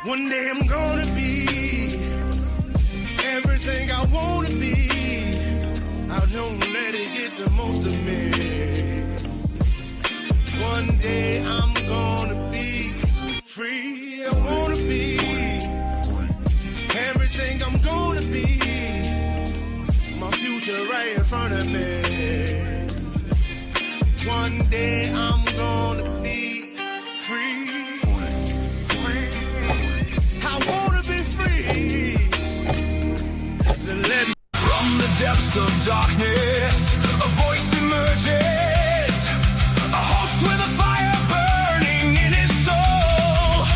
One day I'm gonna be everything I wanna be. I don't let it get the most of me. One day I'm gonna be free. I wanna be everything I'm gonna be. My future right in front of me. One day I'm gonna be free. I wanna be free. From the depths of darkness, a voice emerges. A host with a fire burning in his soul.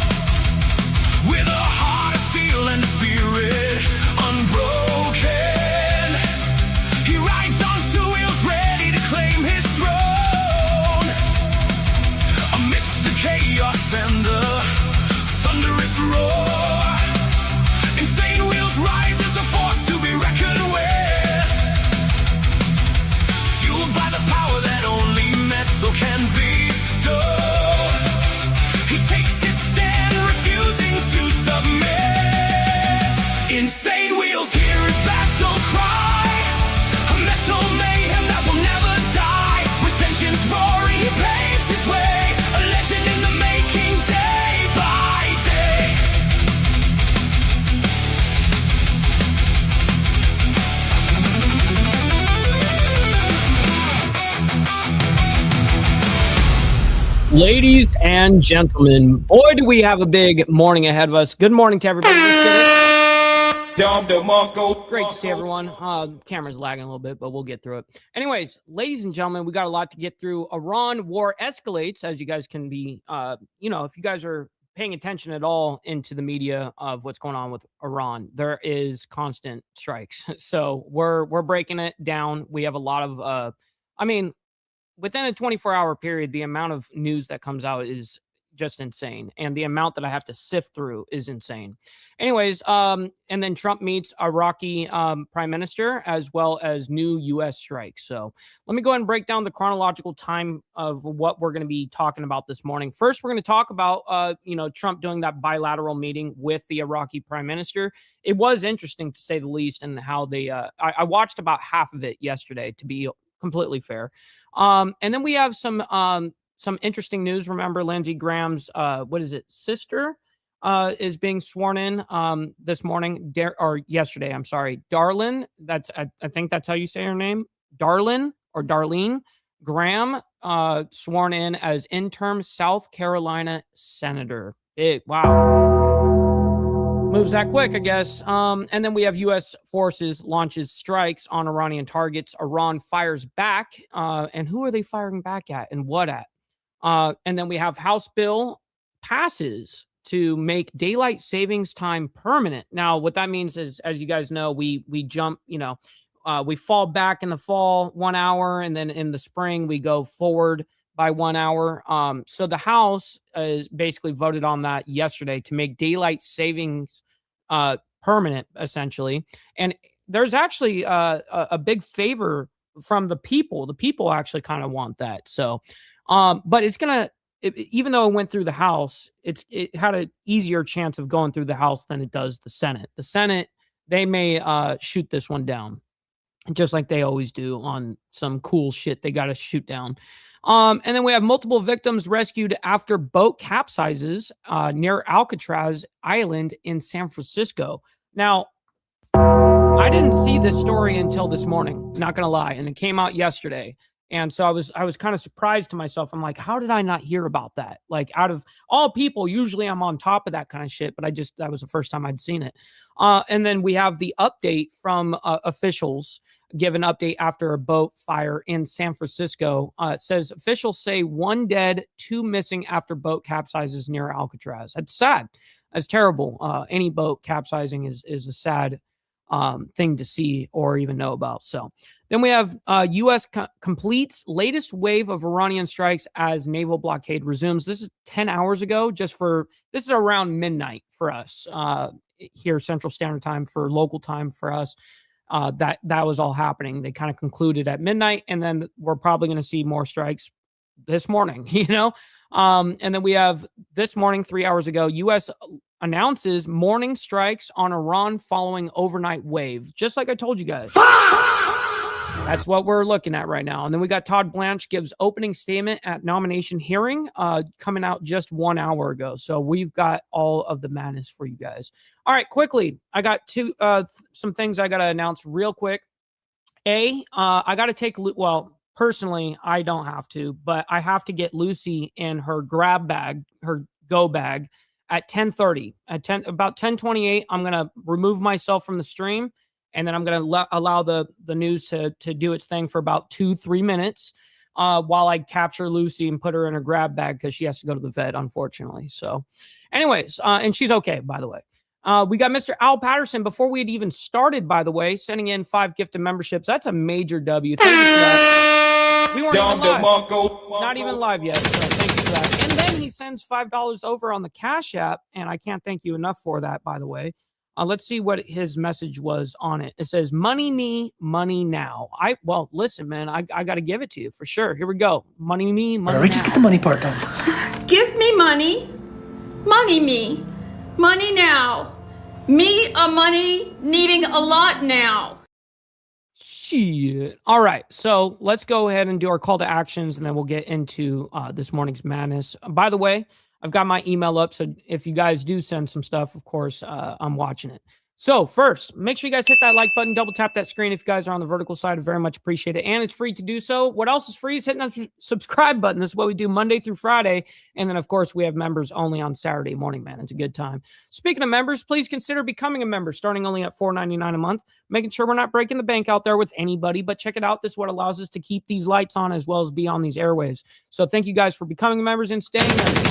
With a heart of steel and a spirit unbroken. He rides on two wheels ready to claim his throne. Amidst the chaos and the thunderous roar, insane wheels rise as a force to be reckoned with. Fueled by the power that only metal can bestow. He takes his stand, refusing to submit. Insane wheels hear his battle cry. A metal mayhem that will never die. With engines roaring, he paves his way. A legend in the making, day by day. Ladies and gentlemen, boy, do we have a big morning ahead of us. Good morning to everybody. Let's get it. Great to see everyone. Camera's lagging a little bit, but we'll get through it. Anyways, ladies and gentlemen, we got a lot to get through. Iran war escalates, as you guys can be, if you guys are paying attention at all into the media of what's going on with Iran, there is constant strikes. So we're breaking it down. We have a lot of, within a 24-hour period, the amount of news that comes out is just insane. And the amount that I have to sift through is insane. Anyways, and then Trump meets Iraqi prime minister, as well as new U.S. strikes. So let me go ahead and break down the chronological time of what we're going to be talking about this morning. First, we're going to talk about, Trump doing that bilateral meeting with the Iraqi prime minister. It was interesting, to say the least, and how they, I watched about half of it yesterday, to be completely fair. And then we have some interesting news. Remember, Lindsey Graham's sister is being sworn in this morning, or yesterday. I'm sorry, Darlene. I think that's how you say her name, Darlene Graham, sworn in as interim South Carolina senator. Moves that quick, I guess. And then we have U.S. forces launches strikes on Iranian targets. Iran fires back. And who are they firing back at and what at? And then we have House bill passes to make daylight savings time permanent. Now, what that means is, as you guys know, we jump, we fall back in the fall 1 hour, and then in the spring we go forward by 1 hour. So the House is basically voted on that yesterday to make daylight savings permanent, essentially. And there's actually a big favor from the people. The people actually kind of want that. So, but it's gonna, even though it went through the House, it had an easier chance of going through the House than it does the Senate. The Senate, they may shoot this one down, just like they always do on some cool shit they got to shoot down. And then we have multiple victims rescued after boat capsizes near Alcatraz Island in San Francisco. Now, I didn't see this story until this morning, not going to lie, and it came out yesterday. And so I was kind of surprised to myself. I'm like, how did I not hear about that? Like, out of all people, usually I'm on top of that kind of shit, but that was the first time I'd seen it. And then we have the update from officials, give an update after a boat fire in San Francisco. It says officials say 1 dead, 2 missing after boat capsizes near Alcatraz. That's sad. That's terrible. Any boat capsizing is a sad thing to see or even know about. So then we have U.S. completes latest wave of Iranian strikes as naval blockade resumes. This is 10 hours ago. This is around midnight for us here, Central Standard Time, for local time for us. That was all happening. They kind of concluded at midnight, and then we're probably going to see more strikes this morning, And then we have this morning, 3 hours ago, announces morning strikes on Iran following overnight wave. Just like I told you guys. That's what we're looking at right now. And then we got Todd Blanche gives opening statement at nomination hearing coming out just 1 hour ago. So we've got all of the madness for you guys. All right, quickly. I got some things I got to announce real quick. I got to take, well, personally, I don't have to, but I have to get Lucy in her grab bag, her go bag at 10:30. About 10:28, I'm going to remove myself from the stream. And then I'm going to allow the news to do its thing for about 2-3 minutes while I capture Lucy and put her in her grab bag because she has to go to the vet, unfortunately. So anyways, and she's okay, by the way. We got Mr. Al Patterson before we had even started, by the way, sending in 5 gifted memberships. That's a major W. Thank you for that. We weren't even live. Not even live yet. So thank you for that. And then he sends $5 over on the Cash App. And I can't thank you enough for that, by the way. Let's see what his message was on it. It says, money me, money now. Well, listen, man, I got to give it to you for sure. Here we go. Money me, money now. Just get the money part done. Give me money. Money me. Money now. Me a money needing a lot now. Shit. All right. So let's go ahead and do our call to actions and then we'll get into this morning's madness. By the way, I've got my email up, so if you guys do send some stuff, of course, I'm watching it. So first, make sure you guys hit that like button, double tap that screen if you guys are on the vertical side. I very much appreciate it, and it's free to do so. What else is free is hitting that subscribe button. This is what we do Monday through Friday, and then, of course, we have members only on Saturday morning, man. It's a good time. Speaking of members, please consider becoming a member, starting only at $4.99 a month, making sure we're not breaking the bank out there with anybody, but check it out. This is what allows us to keep these lights on as well as be on these airwaves. So thank you guys for becoming members and staying members.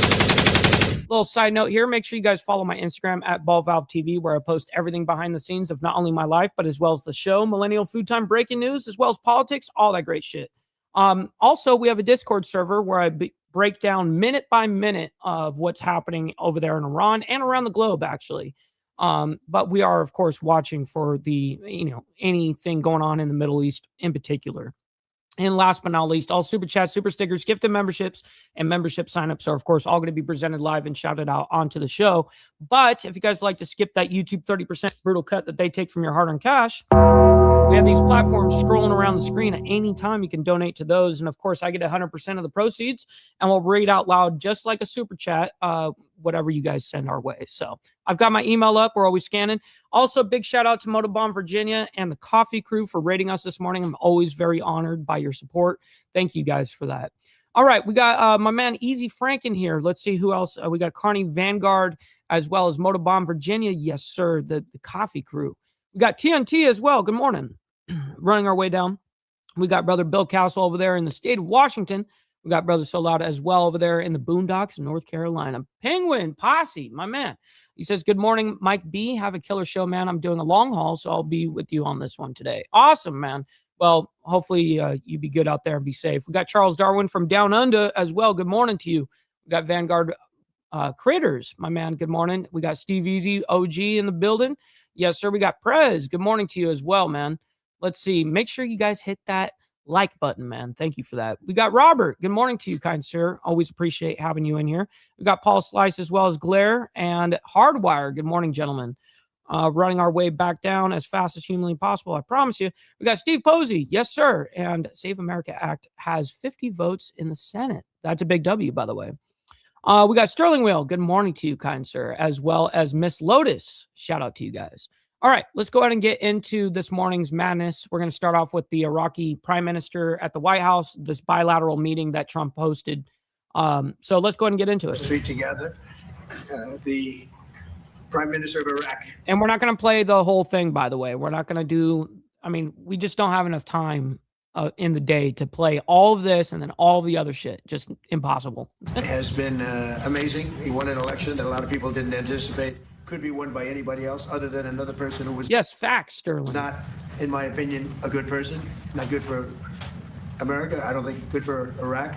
Little side note here, make sure you guys follow my Instagram at BallValveTV, where I post everything behind the scenes of not only my life, but as well as the show, Millennial Food Time breaking news, as well as politics, all that great shit. Also, we have a Discord server where I break down minute by minute of what's happening over there in Iran and around the globe, actually. But we are, of course, watching for the, anything going on in the Middle East in particular. And last but not least, all super chats, super stickers, gifted memberships, and membership signups are, of course, all going to be presented live and shouted out onto the show. But if you guys like to skip that YouTube 30% brutal cut that they take from your hard-earned cash, we have these platforms scrolling around the screen at any time. You can donate to those. And, of course, I get 100% of the proceeds, and we'll read out loud just like a super chat, whatever you guys send our way. So I've got my email up. We're always scanning. Also, big shout out to Motobomb Virginia and the coffee crew for rating us this morning. I'm always very honored by your support. Thank you guys for that. All right, we got my man Easy Frank in here. Let's see who else. We got Carney Vanguard as well as Motobomb Virginia. Yes, sir, the coffee crew. We got TNT as well. Good morning. Running our way down. We got brother Bill Castle over there in the state of Washington. We got brother So Loud as well over there in the boondocks in North Carolina. Penguin Posse, my man. He says, good morning, Mike B. Have a killer show, man. I'm doing a long haul, so I'll be with you on this one today. Awesome, man. Well, hopefully you be good out there and be safe. We got Charles Darwin from Down Under as well. Good morning to you. We got Vanguard Critters, my man. Good morning. We got Steve Easy, OG in the building. Yes, sir. We got Prez. Good morning to you as well, man. Let's see. Make sure you guys hit that like button, man. Thank you for that. We got Robert. Good morning to you, kind sir. Always appreciate having you in here. We got Paul Slice as well as Glare and Hardwire. Good morning, gentlemen. Running our way back down as fast as humanly possible. I promise you. We got Steve Posey. Yes, sir. And Save America Act has 50 votes in the Senate. That's a big W, by the way. We got Sterling Wheel. Good morning to you, kind sir, as well as Miss Lotus. Shout out to you guys. All right, let's go ahead and get into this morning's madness. We're going to start off with the Iraqi prime minister at the White House, this bilateral meeting that Trump hosted. So let's go ahead and get into it. Street together, the prime minister of Iraq. And we're not going to play the whole thing, by the way. We're not going to do, we just don't have enough time in the day to play all of this and then all the other shit. Just impossible. It has been amazing. He won an election that a lot of people didn't anticipate could be won by anybody else other than another person who was facts, Sterling. Not, in my opinion, a good person. Not good for America. I don't think good for Iraq.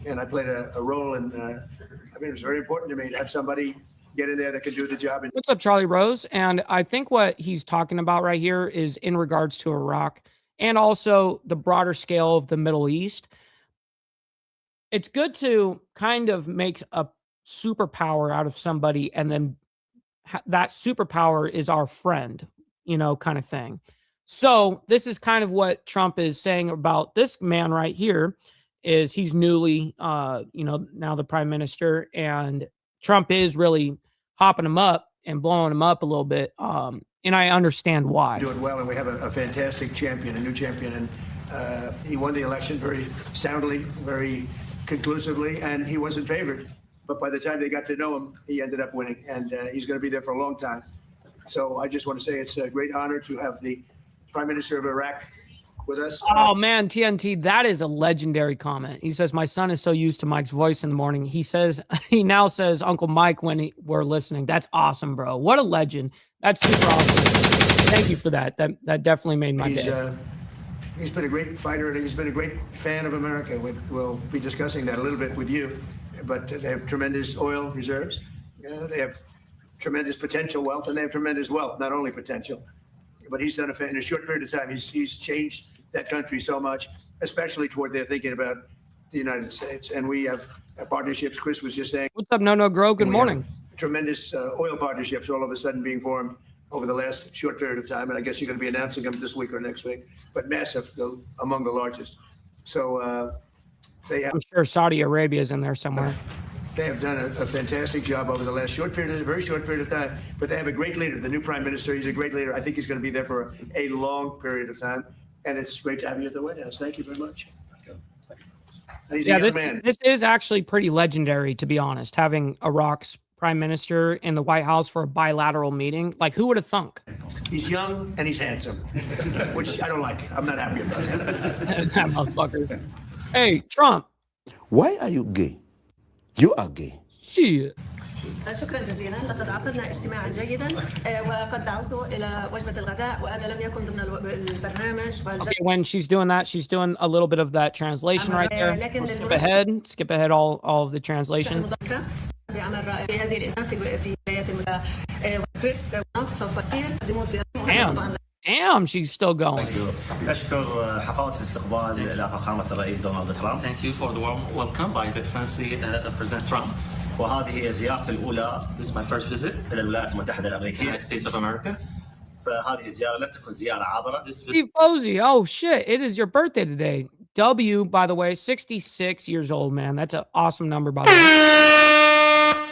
And I played a role in, it was very important to me to have somebody get in there that can do the job. What's up, Charlie Rose? And I think what he's talking about right here is in regards to Iraq and also the broader scale of the Middle East. It's good to kind of make a superpower out of somebody and then that superpower is our friend, kind of thing. So this is kind of what Trump is saying about this man right here. Is he's newly, now the prime minister, and Trump is really hopping him up and blowing him up a little bit. And I understand why. Doing well, and we have a fantastic champion, a new champion, and he won the election very soundly, very conclusively, and he wasn't favored. But by the time they got to know him, he ended up winning, and he's going to be there for a long time. So I just want to say it's a great honor to have the Prime Minister of Iraq with us. Oh, man, TNT, that is a legendary comment. He says, my son is so used to Mike's voice in the morning. He now says Uncle Mike when we're listening. That's awesome, bro. What a legend. That's super awesome. Thank you for that. That definitely made my day. He's been a great fighter, and he's been a great fan of America. We'll be discussing that a little bit with you. But they have tremendous oil reserves. They have tremendous potential wealth, and they have tremendous wealth, not only potential. But he's done in a short period of time. He's changed that country so much, especially toward their thinking about the United States. And we have partnerships. Chris was just saying. What's up, No Grow? Good morning. Tremendous oil partnerships all of a sudden being formed over the last short period of time. And I guess you're going to be announcing them this week or next week. But massive, among the largest. So they have. I'm sure Saudi Arabia is in there somewhere. They have done a fantastic job over the last very short period of time. But they have a great leader, the new prime minister. He's a great leader. I think he's going to be there for a long period of time. And it's great to have you at the White House. Thank you very much. And he's a young man. This is actually pretty legendary, to be honest, having Iraq's prime minister in the White House for a bilateral meeting. Like, who would have thunk? He's young and he's handsome, which I don't like. I'm not happy about it. That motherfucker. Hey, Trump. Why are you gay? You are gay. Shit. شكرا جزيلا لقد عقدنا اجتماعا جيدا وقد دعوت الى وجبه الغداء وهذا لم يكن ضمن البرنامج. Okay, when she's doing that, she's doing a little bit of that translation right there. We'll skip ahead all of the translations. Damn, she's still going. أشكر حفاوة الاستقبال لفخامة الرئيس دونالد ترامب. Thank you for the warm welcome by His Excellency President Trump. وهذه هي زيارتي الأولى This is my first visit إلى الولايات المتحدة to the الأمريكية. United States of America. فهذه الزيارة لم تكن زيارة عابرة. This visit Steve Posey, oh shit, it is your birthday today. W, by the way, 66 years old, man. That's an awesome number, by the way.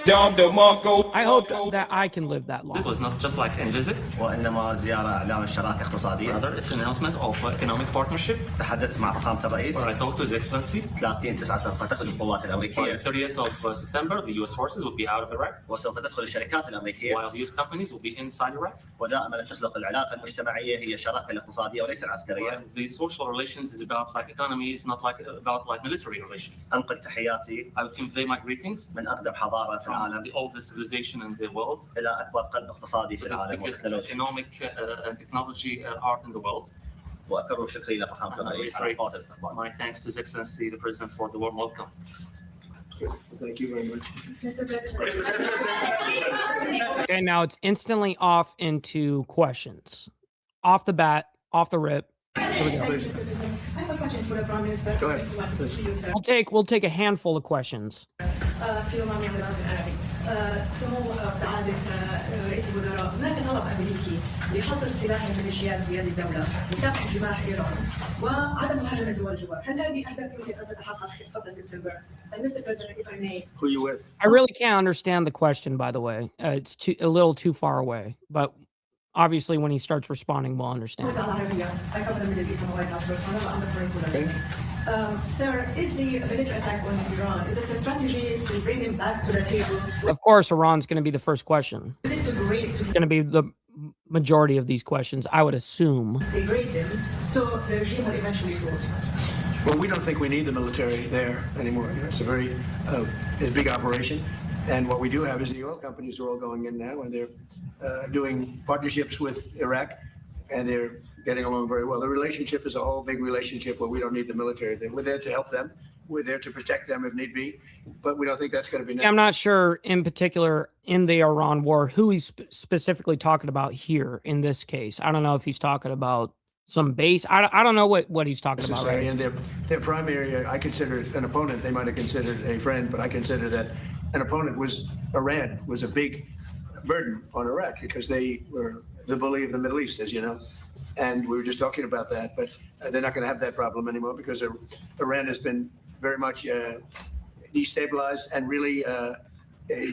I hope that I can live that long. was not just like any visit, وإنما زيارة إعلان شراكة اقتصادية. rather it's an announcement of economic partnership تحدثت مع فخامة الرئيس. where I talked to His Excellency. 30/9 سوف تخرج القوات By الأمريكية. the 30th of September, the U.S. forces will be out of Iraq, وسوف تدخل الشركات الأمريكية. while the U.S. companies will be inside Iraq. ودائما تخلق العلاقة المجتمعية هي الشراكة الاقتصادية وليس العسكرية. While the social relations is about like economy, it's not like about like military relations. أنقل تحياتي I would convey my greetings من أقدم حضارة في from العالم the oldest civilization in the world, إلى أكبر قلب اقتصادي في the العالم biggest والتكنولوجيا. economic and technology heart in the world. وأكرر شكري لفخامة And I الرئيس على reiterate حفاوة الاستقبال. my thanks to His Excellency the President for the warm welcome. Thank you very much. Okay, now it's instantly off into questions. Off the bat, off the rip. Here we go. I have a question for the Prime Minister. Go ahead. We'll take a handful of questions. في يوم من الدراسة العربي سمو سعادة رئيس الوزراء هناك طلب أمريكي لحصر سلاح الميليشيات بيد الدولة وكافح جماح إيران وعدم مهاجمة دول الجوار. هل هذه أهداف يمكن أن تتحقق قبل سبتمبر؟ Mr. President, if I may. Who you with? I really can't understand the question, by the way. It's a little too far away, but obviously when he starts responding, we'll understand. I cover the Middle East and the White House correspondent. I'm referring to that. Sir, is the military attack on Iran, is this a strategy to bring him back to the table? Of course, Iran's going to be the first question. Is it to It's going to be the majority of these questions, I would assume. degrade them so the regime will eventually fall? Well, we don't think we need the military there anymore. It's a very big operation. And what we do have is the oil companies are all going in now, and they're doing partnerships with Iraq, and they're getting along very well. The relationship is a whole big relationship where we don't need the military. We're there to help them. We're there to protect them if need be, but we don't think that's going to be necessary. I'm not sure in particular in the Iran war who he's specifically talking about here in this case. I don't know if he's talking about some base. I don't know what he's talking about. Right? And their primary, I consider an opponent. They might have considered a friend, but I consider that an opponent was Iran, was a big burden on Iraq because they were the bully of the Middle East, as you know. And we were just talking about that, but they're not going to have that problem anymore because Iran has been very much destabilized, and really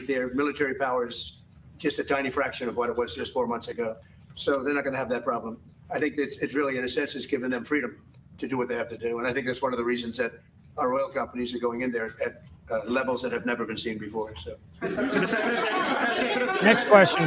their military power is just a tiny fraction of what it was just 4 months ago. So they're not going to have that problem. I think it's really, in a sense, it's given them freedom to do what they have to do. And I think that's one of the reasons that our oil companies are going in there at levels that have never been seen before. So. Next question.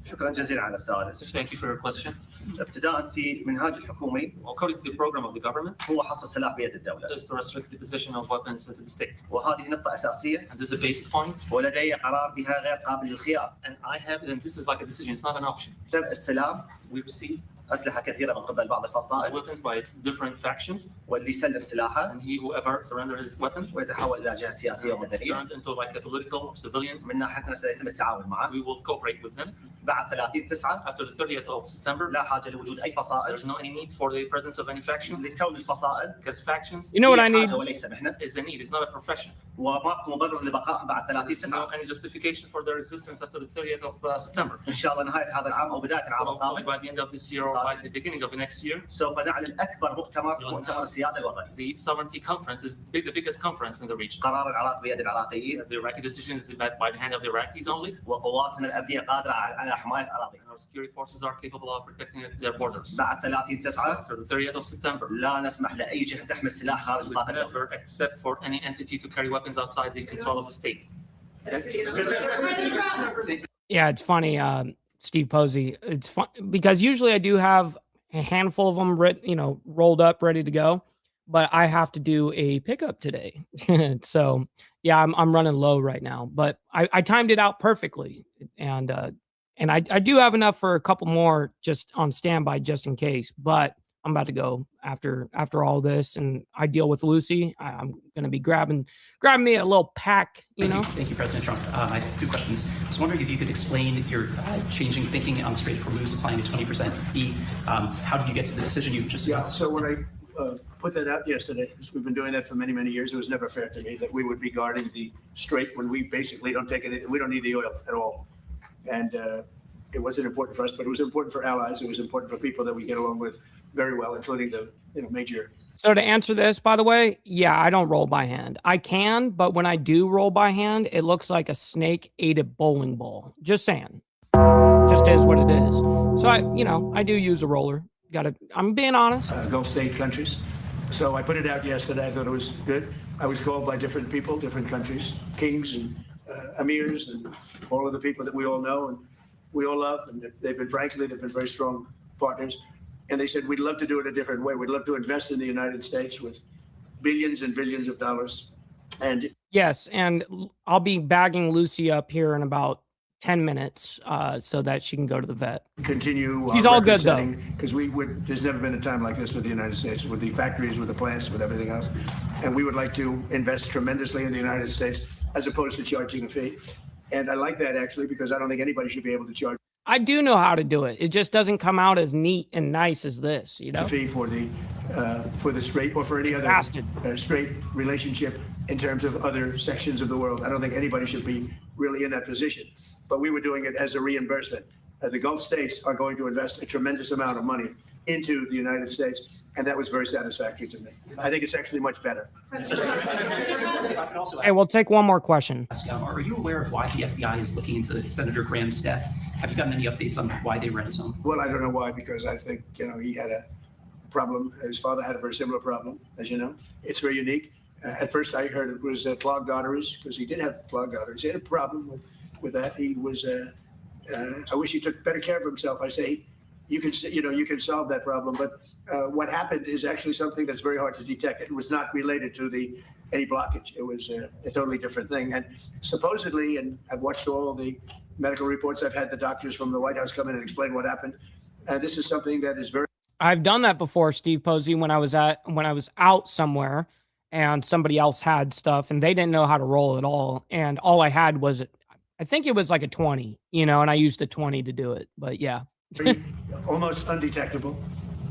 شكرا جزيلا على السؤال. Thank you for your question. ابتداء في منهاج الحكومي According to the program of the government, هو حصر سلاح بيد الدولة. is to restrict the possession of weapons to the state. وهذه نقطة أساسية. And this is a basic point. ولدي قرار بها غير قابل للخيار. And this is like a decision, it's not an option. تم استلام We received أسلحة كثيرة من قبل بعض الفصائل. weapons by different factions, واللي سلم سلاحه and whoever surrendered his weapon ويتحول إلى جهة سياسية ومدنية. turned into like a political or civilian. من ناحيتنا سيتم التعاون معه. We will cooperate with them. بعد 30/9 After the 30th of September, لا حاجة لوجود أي فصائل. there's no any need for the presence of any faction, لكون الفصائل because factions You know what I need? وليس مهنة. is a need, it's not a profession. وماكو مبرر لبقائهم بعد There's no 30/9. any justification for their existence after the 30th of September. إن شاء الله نهاية هذا العام أو بداية So العام hopefully القادم by the end of this year or by the beginning of the next year, سوف نعلن أكبر مؤتمر السيادة الوطني. the sovereignty conference is the biggest conference in the region. قرار العراق بيد العراقيين. The Iraqi decision is by the hand of the Iraqis only. وقواتنا الأمنية قادرة على حماية أراضينا. And our security forces are capable of protecting their borders. بعد 30/9 After the 30th of September, لا نسمح لأي جهة تحمل سلاح خارج we نطاق الدولة. never accept for any entity to carry weapons outside the control of a state. Yeah, it's funny, Steve Posey. It's fun because usually I do have a handful of them, rolled up, ready to go, but I have to do a pickup today. So yeah, I'm running low right now, but I timed it out perfectly, and I do have enough for a couple more just on standby just in case. But I'm about to go after all this, and I deal with Lucy. I'm going to be grabbing me a little pack, Thank you, President Trump. I have 2 questions. I was wondering if you could explain your changing thinking on Strait of Hormuz, applying a 20% fee. How did you get to the decision you just announced? So when I put that out yesterday, because we've been doing that for many, many years, it was never fair to me that we would be guarding the strait when we basically don't take anything. We don't need the oil at all. And it wasn't important for us, but it was important for allies. It was important for people that we get along with very well, including the major. So to answer this, by the way, yeah, I don't roll by hand. I can, but when I do roll by hand, it looks like a snake ate a bowling ball. Just saying. Just is what it is. So I do use a roller. I'm being honest. Gulf state countries. So I put it out yesterday. I thought it was good. I was called by different people, different countries, kings and emirs, and all of the people that we all know and we all love. And they've been very strong partners. And they said, we'd love to do it a different way. We'd love to invest in the United States with billions and billions of dollars. And yes, and I'll be bagging Lucy up here in about 10 minutes so that she can go to the vet. Continue. She's all good, though. Because there's never been a time like this with the United States, with the factories, with the plants, with everything else. And we would like to invest tremendously in the United States as opposed to charging a fee. And I like that, actually, because I don't think anybody should be able to charge. I do know how to do it. It just doesn't come out as neat and nice as this, A fee for the strait or for any other strait relationship in terms of other sections of the world. I don't think anybody should be really in that position. But we were doing it as a reimbursement. The Gulf states are going to invest a tremendous amount of money into the United States, and that was very satisfactory to me. I think it's actually much better. Hey, we'll take one more question. Are you aware of why the FBI is looking into Senator Graham's death? Have you gotten any updates on why they ran his home? Well, I don't know why, because I think, he had a problem. His father had a very similar problem, as you know. It's very unique. At first, I heard it was clogged arteries, because he did have clogged arteries. He had a problem with that. He was, I wish he took better care of himself. I say, you can solve that problem. But what happened is actually something that's very hard to detect. It was not related to any blockage. It was a totally different thing. And supposedly, and I've watched all the medical reports, I've had the doctors from the White House come in and explain what happened. This is something that is very. I've done that before, Steve Posey, when I was out somewhere and somebody else had stuff and they didn't know how to roll at all. And all I had was, I think it was like a 20, and I used a 20 to do it. But yeah. Almost undetectable.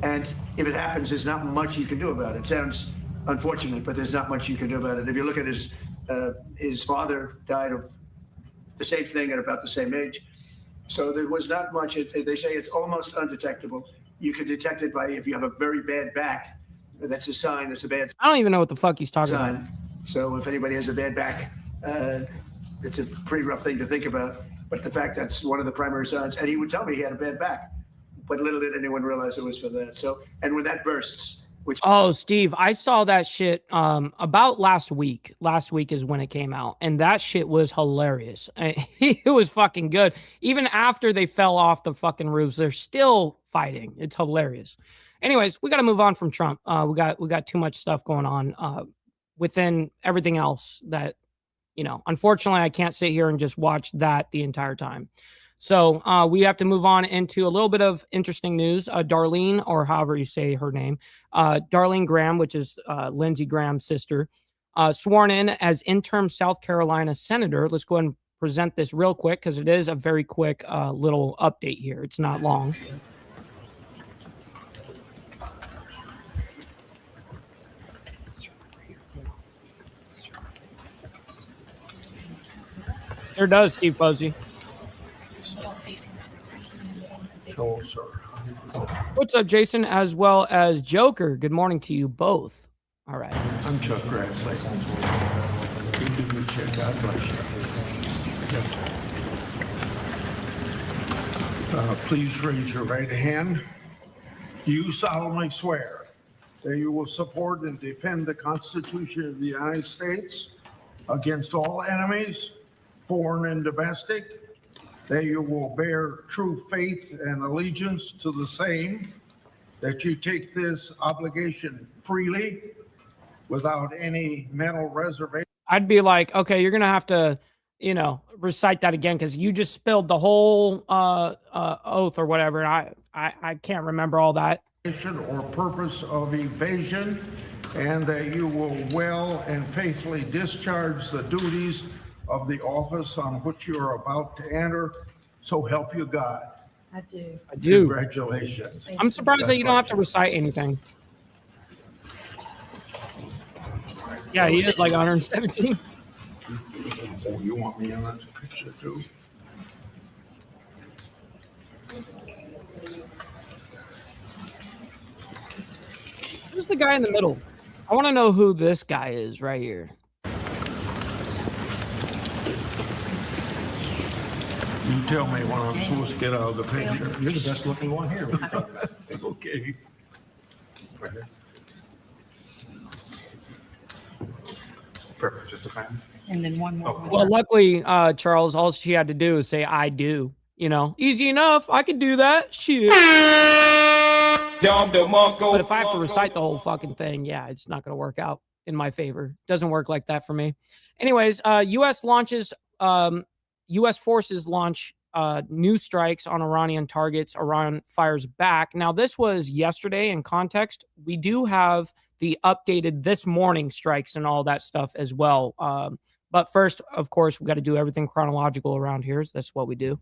And if it happens, there's not much you can do about it. It sounds unfortunate, but there's not much you can do about it. If you look at his father died of the same thing at about the same age. So there was not much. They say it's almost undetectable. You can detect it by if you have a very bad back. That's a sign. It's a bad I don't even know what the fuck he's talking about. sign. So if anybody has a bad back, it's a pretty rough thing to think about. But the fact that's one of the primary signs, and he would tell me he had a bad back, but little did anyone realize it was for that. So, and when that bursts, which Oh, Steve, I saw that shit about last week. Last week is when it came out, and that shit was hilarious. It was fucking good. Even after they fell off the fucking roofs, they're still fighting. It's hilarious. Anyways, we got to move on from Trump. We got too much stuff going on within everything else that, you know, unfortunately I can't sit here and just watch that the entire time. So we have to move on into a little bit of interesting news. Darlene, or however you say her name, Darlene Graham, which is Lindsey Graham's sister, sworn in as interim South Carolina senator. Let's go ahead and present this real quick because it is a very quick little update here. It's not long. Sure does, Steve Posey. What's up, Jason, as well as Joker? Good morning to you both. All right. I'm Chuck Grassley. Good to meet you. God bless you. Please raise your right hand. Do you solemnly swear that you will support and defend the Constitution of the United States against all enemies, foreign and domestic, that you will bear true faith and allegiance to the same, that you take this obligation freely without any mental reservation? I'd be like, okay, you're going to have to, you know, recite that again because you just spilled the whole oath or whatever. I can't remember all that. Or purpose of evasion, and that you will well and faithfully discharge the duties of the office on which you are about to enter. So help you God. I do. I do. Congratulations. I'm surprised that you don't have to recite anything. Yeah, he is like 117. Oh, you want me in that picture too? Who's the guy in the middle? I want to know who this guy is right here. You tell me when I'm supposed to get out of the picture. You're the best looking one here. Okay. Right here. Perfect, just a fan. And then one more. Well, luckily, Charles, all she had to do is say, I do. You know, easy enough. I could do that. Shit. But if I have to recite the whole fucking thing, yeah, it's not going to work out in my favor. Doesn't work like that for me. Anyways, U.S. forces launch new strikes on Iranian targets. Iran fires back. Now, this was yesterday in context. We do have the updated this morning strikes and all that stuff as well. But first, of course, we've got to do everything chronological around here. So that's what we do.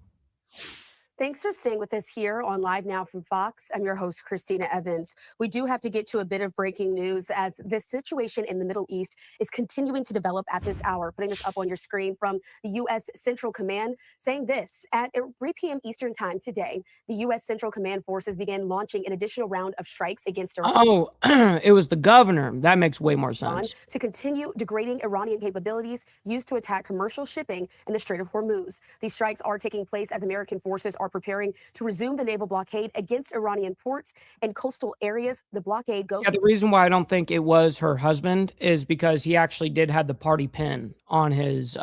Thanks for staying with us here on Live Now from Fox. I'm your host, Christina Evans. We do have to get to a bit of breaking news as this situation in the Middle East is continuing to develop at this hour. Putting this up on your screen from the U.S. Central Command, saying this: at 3 p.m. Eastern time today, the U.S. Central Command forces began launching an additional round of strikes against Iran. Oh, it was the governor. That makes way more sense. To continue degrading Iranian capabilities used to attack commercial shipping in the Strait of Hormuz. These strikes are taking place as American forces are preparing to resume the naval blockade against Iranian ports and coastal areas. The blockade goes. Yeah, the reason why I don't think it was her husband is because he actually did have the party pin on his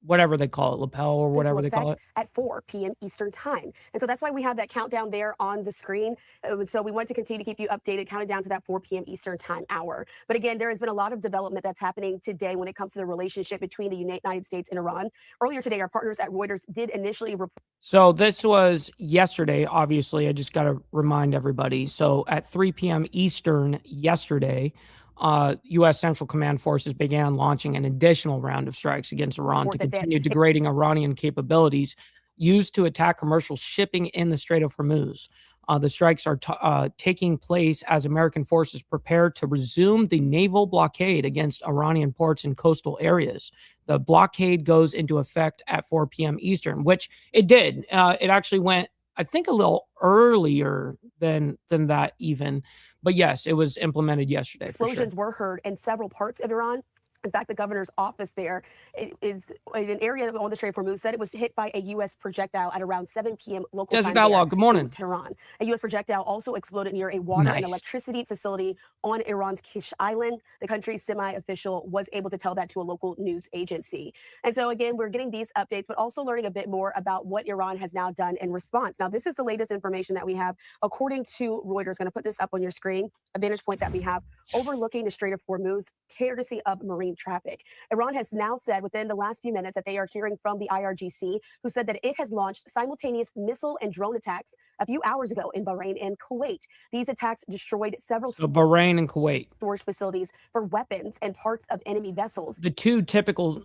whatever they call it, lapel or whatever they call it. At 4 p.m. Eastern time. And so that's why we have that countdown there on the screen. So we want to continue to keep you updated, counting down to that 4 p.m. Eastern time hour. But again, there has been a lot of development that's happening today when it comes to the relationship between the United States and Iran. Earlier today, our partners at Reuters did initially report. So this was yesterday, obviously. I just got to remind everybody. So at 3 p.m. Eastern yesterday, U.S. Central Command forces began launching an additional round of strikes against Iran to continue degrading Iranian capabilities used to attack commercial shipping in the Strait of Hormuz. The strikes are taking place as American forces prepare to resume the naval blockade against Iranian ports and coastal areas. The blockade goes into effect at 4 p.m. Eastern, which it did. It actually went, I think, a little earlier than that even. But yes, it was implemented yesterday. Explosions were heard in several parts of Iran. In fact, the governor's office there is in an area on the Strait of Hormuz said it was hit by a U.S. projectile at around 7 p.m. local time. Dialogue. Good morning. Tehran. A U.S. projectile also exploded near a water and electricity facility on Iran's Kish Island. The country's semi-official was able to tell that to a local news agency. And so, again, we're getting these updates, but also learning a bit more about what Iran has now done in response. Now, this is the latest information that we have, according to Reuters. Going to put this up on your screen, a vantage point that we have overlooking the Strait of Hormuz, courtesy of marine traffic. Iran has now said within the last few minutes that they are hearing from the IRGC, who said that it has launched simultaneous missile and drone attacks a few hours ago in Bahrain and Kuwait. These attacks destroyed several Bahrain and Kuwait storage facilities for weapons and parts of enemy vessels. The two typical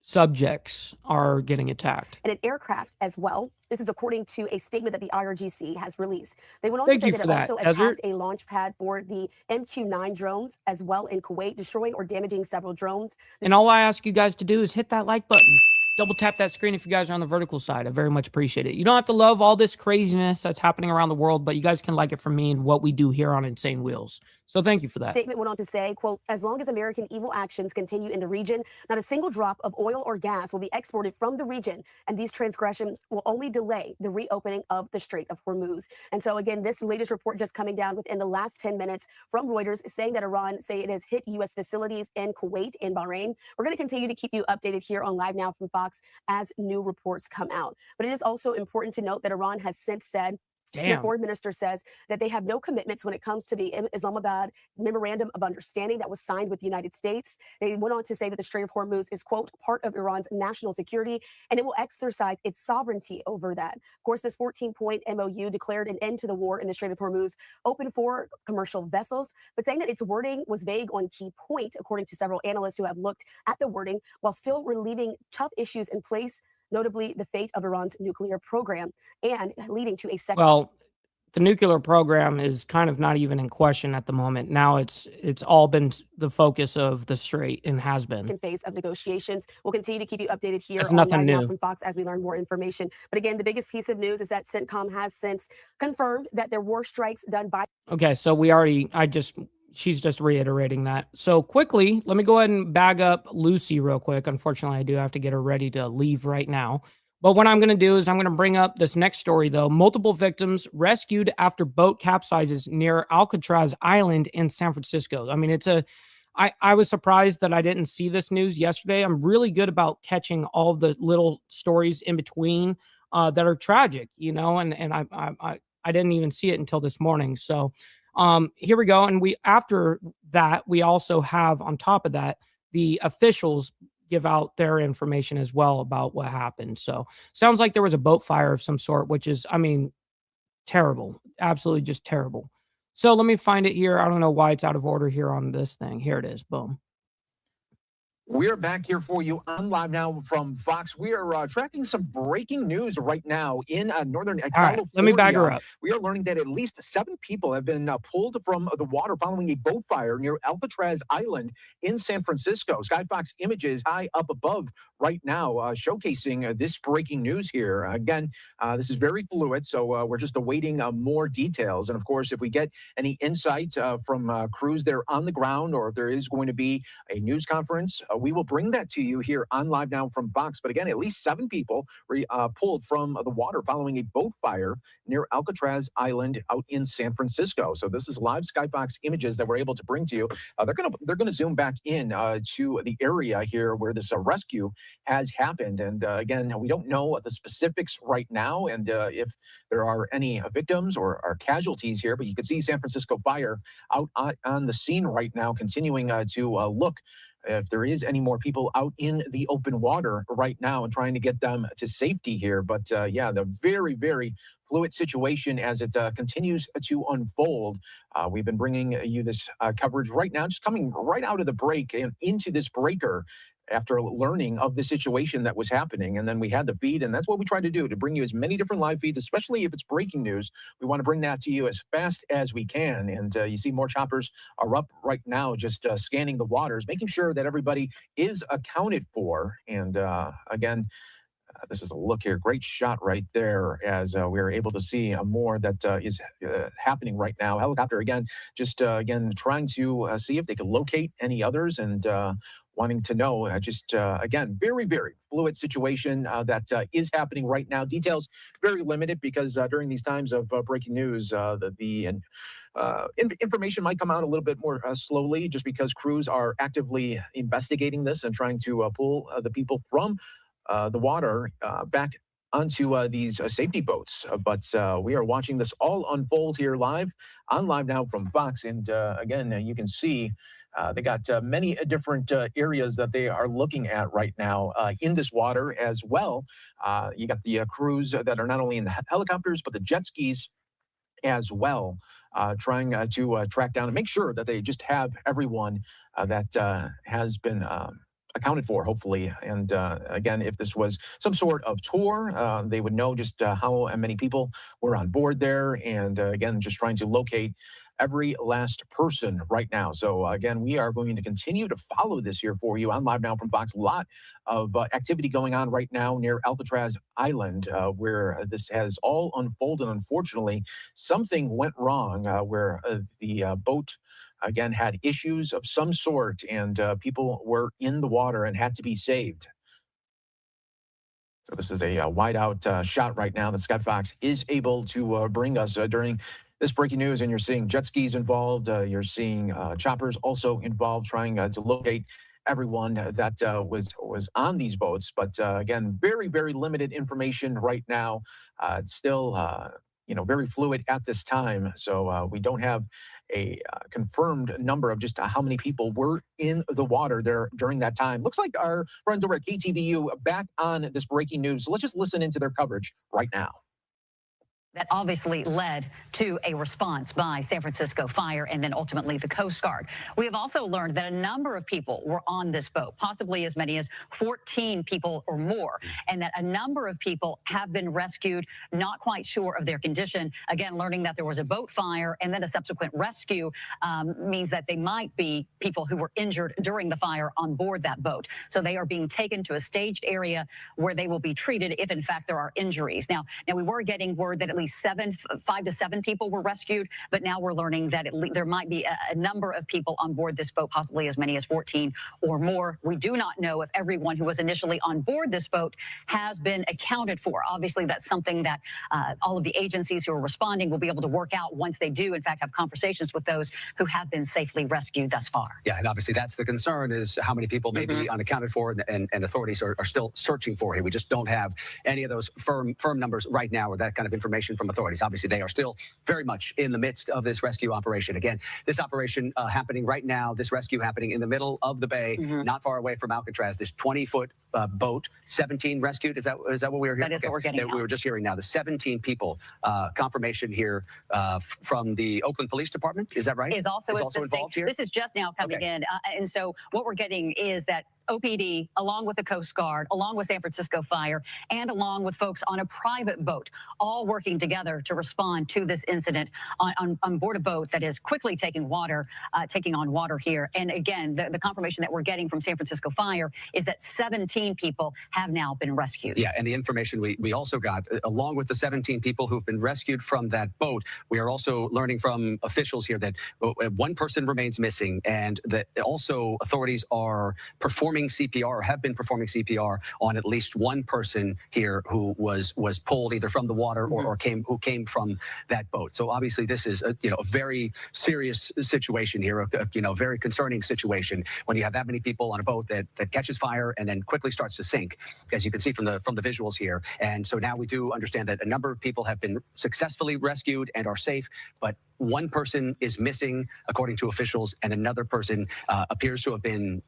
subjects are getting attacked. And an aircraft as well. This is according to a statement that the IRGC has released. They went on to say that it also attacked a launch pad for the MQ-9 drones as well in Kuwait, destroying or damaging several drones. And all I ask you guys to do is hit that like button. Double tap that screen if you guys are on the vertical side. I very much appreciate it. You don't have to love all this craziness that's happening around the world, but you guys can like it from me and what we do here on Insane Wheels. So thank you for that. Statement went on to say, quote, as long as American evil actions continue in the region, not a single drop of oil or gas will be exported from the region, and these transgressions will only delay the reopening of the Strait of Hormuz. And so, again, this latest report just coming down within the last 10 minutes from Reuters saying that Iran say it has hit U.S. facilities in Kuwait and Bahrain. We're going to continue to keep you updated here on Live Now from Fox as new reports come out. But it is also important to note that Iran has since said, the foreign minister says that they have no commitments when it comes to the Islamabad Memorandum of Understanding that was signed with the United States. They went on to say that the Strait of Hormuz is, quote, part of Iran's national security, and it will exercise its sovereignty over that. Of course, this 14-point MOU declared an end to the war in the Strait of Hormuz, open for commercial vessels, but saying that its wording was vague on key point, according to several analysts who have looked at the wording, while still relieving tough issues in place, notably the fate of Iran's nuclear program, and leading to a second. Well, the nuclear program is kind of not even in question at the moment. Now it's all been the focus of the Strait and has been. Phase of negotiations. We'll continue to keep you updated here on Live Now from Fox as we learn more information. But again, the biggest piece of news is that CENTCOM has since confirmed that there were strikes done by. Okay, so she's just reiterating that. So quickly, let me go ahead and bag up Lucy real quick. Unfortunately, I do have to get her ready to leave right now. But what I'm going to do is I'm going to bring up this next story, though. Multiple victims rescued after boat capsizes near Alcatraz Island in San Francisco. I mean, I was surprised that I didn't see this news yesterday. I'm really good about catching all the little stories in between that are tragic, you know, and I didn't even see it until this morning. So here we go. And after that, we also have on top of that, the officials give out their information as well about what happened. So sounds like there was a boat fire of some sort, which is, I mean, terrible, absolutely just terrible. So let me find it here. I don't know why it's out of order here on this thing. Here it is. Boom. We're back here for you on Live Now from Fox. We are tracking some breaking news right now in northern California. Right, let me bag her up. We are learning that at least 7 people have been pulled from the water following a boat fire near Alcatraz Island in San Francisco. Sky Fox images high up above right now showcasing this breaking news here. Again, this is very fluid, so we're just awaiting more details. And of course, if we get any insight from crews there on the ground, or if there is going to be a news conference, we will bring that to you here on Live Now from Fox. But again, at least 7 people were pulled from the water following a boat fire near Alcatraz Island out in San Francisco. So this is live Sky Fox images that we're able to bring to you. They're gonna zoom back in to the area here where this rescue has happened. And again, we don't know the specifics right now, and if there are any victims or casualties here. But you can see San Francisco Fire out on the scene right now, continuing to look if there is any more people out in the open water right now and trying to get them to safety here. But yeah, the very, very fluid situation as it continues to unfold. We've been bringing you this coverage right now, just coming right out of the break and into this breaker. after learning of the situation that was happening. And then we had the feed, and that's what we try to do, to bring you as many different live feeds, especially if it's breaking news. We want to bring that to you as fast as we can. And you see more choppers are up right now, just scanning the waters, making sure that everybody is accounted for. And again, this is a look here. Great shot right there as we're able to see more that is happening right now. Helicopter again, just again trying to see if they can locate any others, and wanting to know again, very, very fluid situation that is happening right now. Details very limited because during these times of breaking news, information might come out a little bit more slowly, just because crews are actively investigating this and trying to pull the people from the water back onto these safety boats. But we are watching this all unfold here live now from Fox. And again, you can see they got many different areas that they are looking at right now in this water as well. You got the crews that are not only in the helicopters, but the jet skis as well, trying to track down and make sure that they just have everyone that has been accounted for, hopefully. And again, if this was some sort of tour, they would know just how many people were on board there. And again, just trying to locate every last person right now. So again, we are going to continue to follow this here for you on Live Now from Fox. A lot of activity going on right now near Alcatraz Island, where this has all unfolded. Unfortunately, something went wrong where the boat again had issues of some sort, and people were in the water and had to be saved. So this is a wide out shot right now that Scott Fox is able to bring us during this breaking news. And you're seeing jet skis involved. You're seeing choppers also involved, trying to locate everyone that was on these boats. But again, very, very limited information right now. It's still very fluid at this time. So we don't have a confirmed number of just how many people were in the water there during that time. Looks like our friends over at KTVU back on this breaking news. So let's just listen into their coverage right now. That obviously led to a response by San Francisco Fire and then ultimately the Coast Guard. We have also learned that a number of people were on this boat, possibly as many as 14 people or more, and that a number of people have been rescued, not quite sure of their condition. Again, learning that there was a boat fire and then a subsequent rescue means that they might be people who were injured during the fire on board that boat. So they are being taken to a staged area where they will be treated if in fact there are injuries. Now we were getting word that at least 5 to 7 people were rescued, but now we're learning that there might be a number of people on board this boat, possibly as many as 14 or more. We do not know if everyone who was initially on board this boat has been accounted for. Obviously, that's something that all of the agencies who are responding will be able to work out once they do, in fact, have conversations with those who have been safely rescued thus far. Yeah, and obviously that's the concern, is how many people may be unaccounted for, and authorities are still searching for here. We just don't have any of those firm numbers right now, or that kind of information from authorities. Obviously, they are still very much in the midst of this rescue operation. Again, this operation happening right now, this rescue happening in the middle of the bay, not far away from Alcatraz. This 20-foot boat, 17 rescued. Is that what we were hearing? That is what we're getting now. We were just hearing now the 17 people. Confirmation here from the Oakland Police Department. Is that right? Is also involved here. This is just now coming in, and so what we're getting is that OPD, along with the Coast Guard, along with San Francisco Fire, and along with folks on a private boat, all working together to respond to this incident on board a boat that is quickly taking on water here. And again, the confirmation that we're getting from San Francisco Fire is that 17 people have now been rescued. Yeah, and the information we also got, along with the 17 people who've been rescued from that boat, we are also learning from officials here that one person remains missing, and that also authorities are performing CPR, or have been performing CPR on at least one person here who was pulled either from the water or who came from that boat. So obviously this is a very serious situation here, a very concerning situation when you have that many people on a boat that catches fire and then quickly starts to sink, as you can see from the visuals here. And so now we do understand that a number of people have been successfully rescued and are safe, but one person is missing, according to officials, and another person appears to have been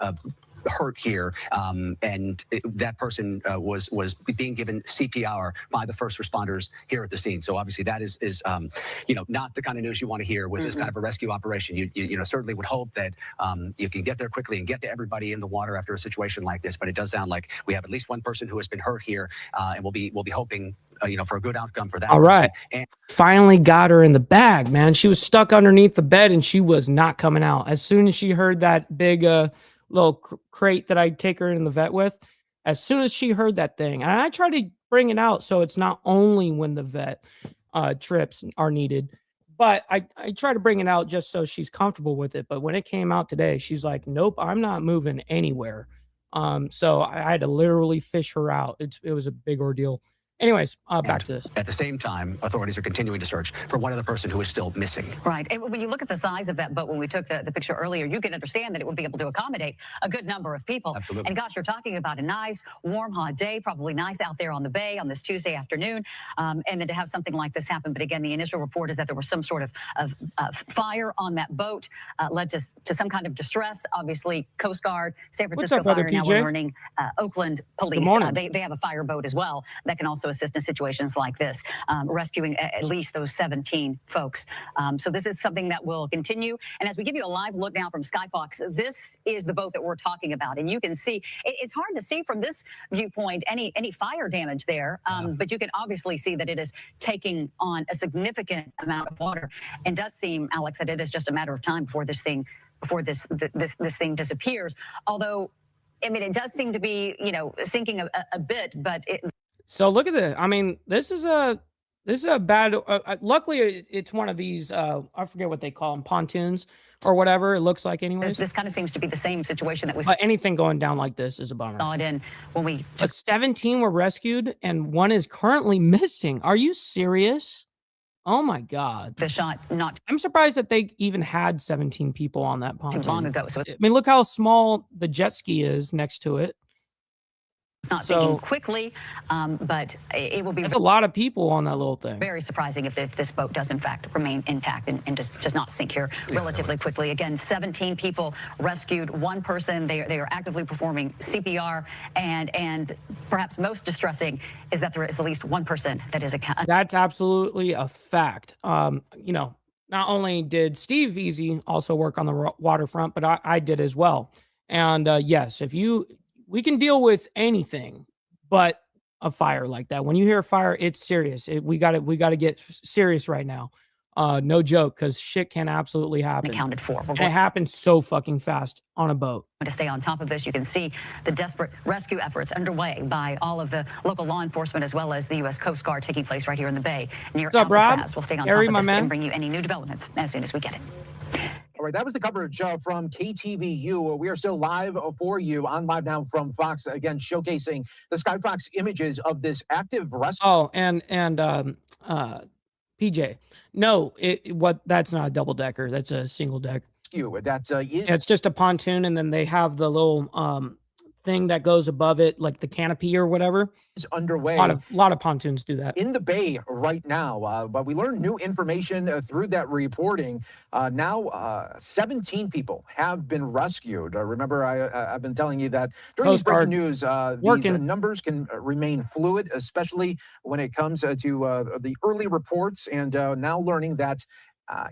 hurt here, and that person was being given CPR by the first responders here at the scene. So obviously that is not the kind of news you want to hear with this kind of a rescue operation. You certainly would hope that you can get there quickly and get to everybody in the water after a situation like this. But it does sound like we have at least one person who has been hurt here, and we'll be hoping for a good outcome for that. All right. And finally got her in the bag, man. She was stuck underneath the bed and she was not coming out. As soon as she heard that big little crate that I take her in the vet with, as soon as she heard that thing, and I try to bring it out so it's not only when the vet trips are needed, but I try to bring it out just so she's comfortable with it. But when it came out today, she's like, nope, I'm not moving anywhere. So I had to literally fish her out. It was a big ordeal. Anyways, back to this. At the same time, authorities are continuing to search for one other person who is still missing. Right. And when you look at the size of that boat, when we took the picture earlier, you can understand that it would be able to accommodate a good number of people. Absolutely. And gosh, you're talking about a nice, warm, hot day, probably nice out there on the bay on this Tuesday afternoon. And then to have something like this happen. But again, the initial report is that there was some sort of fire on that boat, led to some kind of distress. Obviously, Coast Guard, San Francisco Fire, now we're learning Oakland Police. They have a fire boat as well that can also assist in situations like this, rescuing at least those 17 folks. So this is something that will continue. And as we give you a live look now from Skyfox, this is the boat that we're talking about. And you can see, it's hard to see from this viewpoint any fire damage there, but you can obviously see that it is taking on a significant amount of water. And does seem, Alex, that it is just a matter of time before this thing disappears. Although, I mean, it does seem to be, sinking a bit, but So look at this. I mean, this is a bad. Luckily, it's one of these. I forget what they call them, pontoons or whatever it looks like. Anyways, this kind of seems to be the same situation that we. But anything going down like this is a bummer. Saw it in when we. 17 were rescued and one is currently missing. Are you serious? Oh my God! The shot not. I'm surprised that they even had 17 people on that pontoon Too long ago. So I mean, look how small the jet ski is next to it. It's not sinking quickly, but it will be. There's a lot of people on that little thing. Very surprising if this boat does in fact remain intact and does not sink here relatively quickly. Again, 17 people rescued, one person. They are actively performing CPR, and perhaps most distressing is that there is at least one person that is That's absolutely a fact. Not only did Steve Easy also work on the waterfront, but I did as well. And yes, we can deal with anything, but a fire like that. When you hear a fire, it's serious. We got to get serious right now. No joke, because shit can absolutely happen. Accounted for. And it happens so fucking fast on a boat. To stay on top of this, you can see the desperate rescue efforts underway by all of the local law enforcement as well as the U.S. Coast Guard taking place right here in the bay near Alcatraz. We'll stay on top of this and bring you any new developments as soon as we get it. All right, that was the coverage from KTVU. We are still live for you on Live Now from Fox, again, showcasing the Skyfox images of this active rescue. Oh, and PJ, no, that's not a double decker. That's a single deck. It's just a pontoon, and then they have the little thing that goes above it, like the canopy or whatever. Is underway. A lot of pontoons do that in the bay right now. But we learned new information through that reporting. Now 17 people have been rescued. Remember, I've been telling you that during these breaking news, these numbers can remain fluid, especially when it comes to the early reports. And now learning that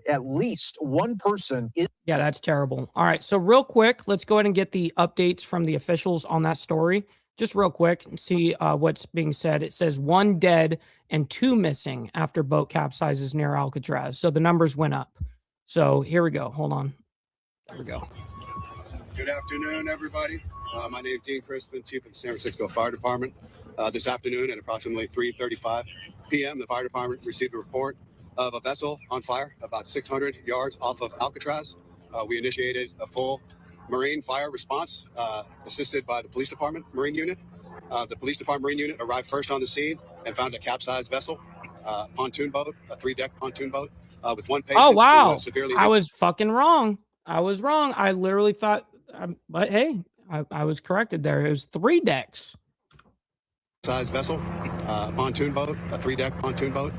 at least one person is. Yeah, that's terrible. All right, so real quick, let's go ahead and get the updates from the officials on that story. Just real quick and see what's being said. It says 1 dead and 2 missing after boat capsizes near Alcatraz. So the numbers went up. So here we go. Hold on. There we go. Good afternoon, everybody. My name is Dean Crispin, Chief of the San Francisco Fire Department. This afternoon at approximately 3:35 p.m., the fire department received a report of a vessel on fire about 600 yards off of Alcatraz. We initiated a full Marine fire response, assisted by the Police Department Marine Unit. The Police Department Marine Unit arrived first on the scene and found a capsized vessel, pontoon boat, a 3-deck pontoon boat, with one patient. Oh, wow. Who was severely I was fucking wrong. I was wrong. I literally thought, but hey, I was corrected there. It was 3 decks. Size vessel, pontoon boat, a 3-deck pontoon boat.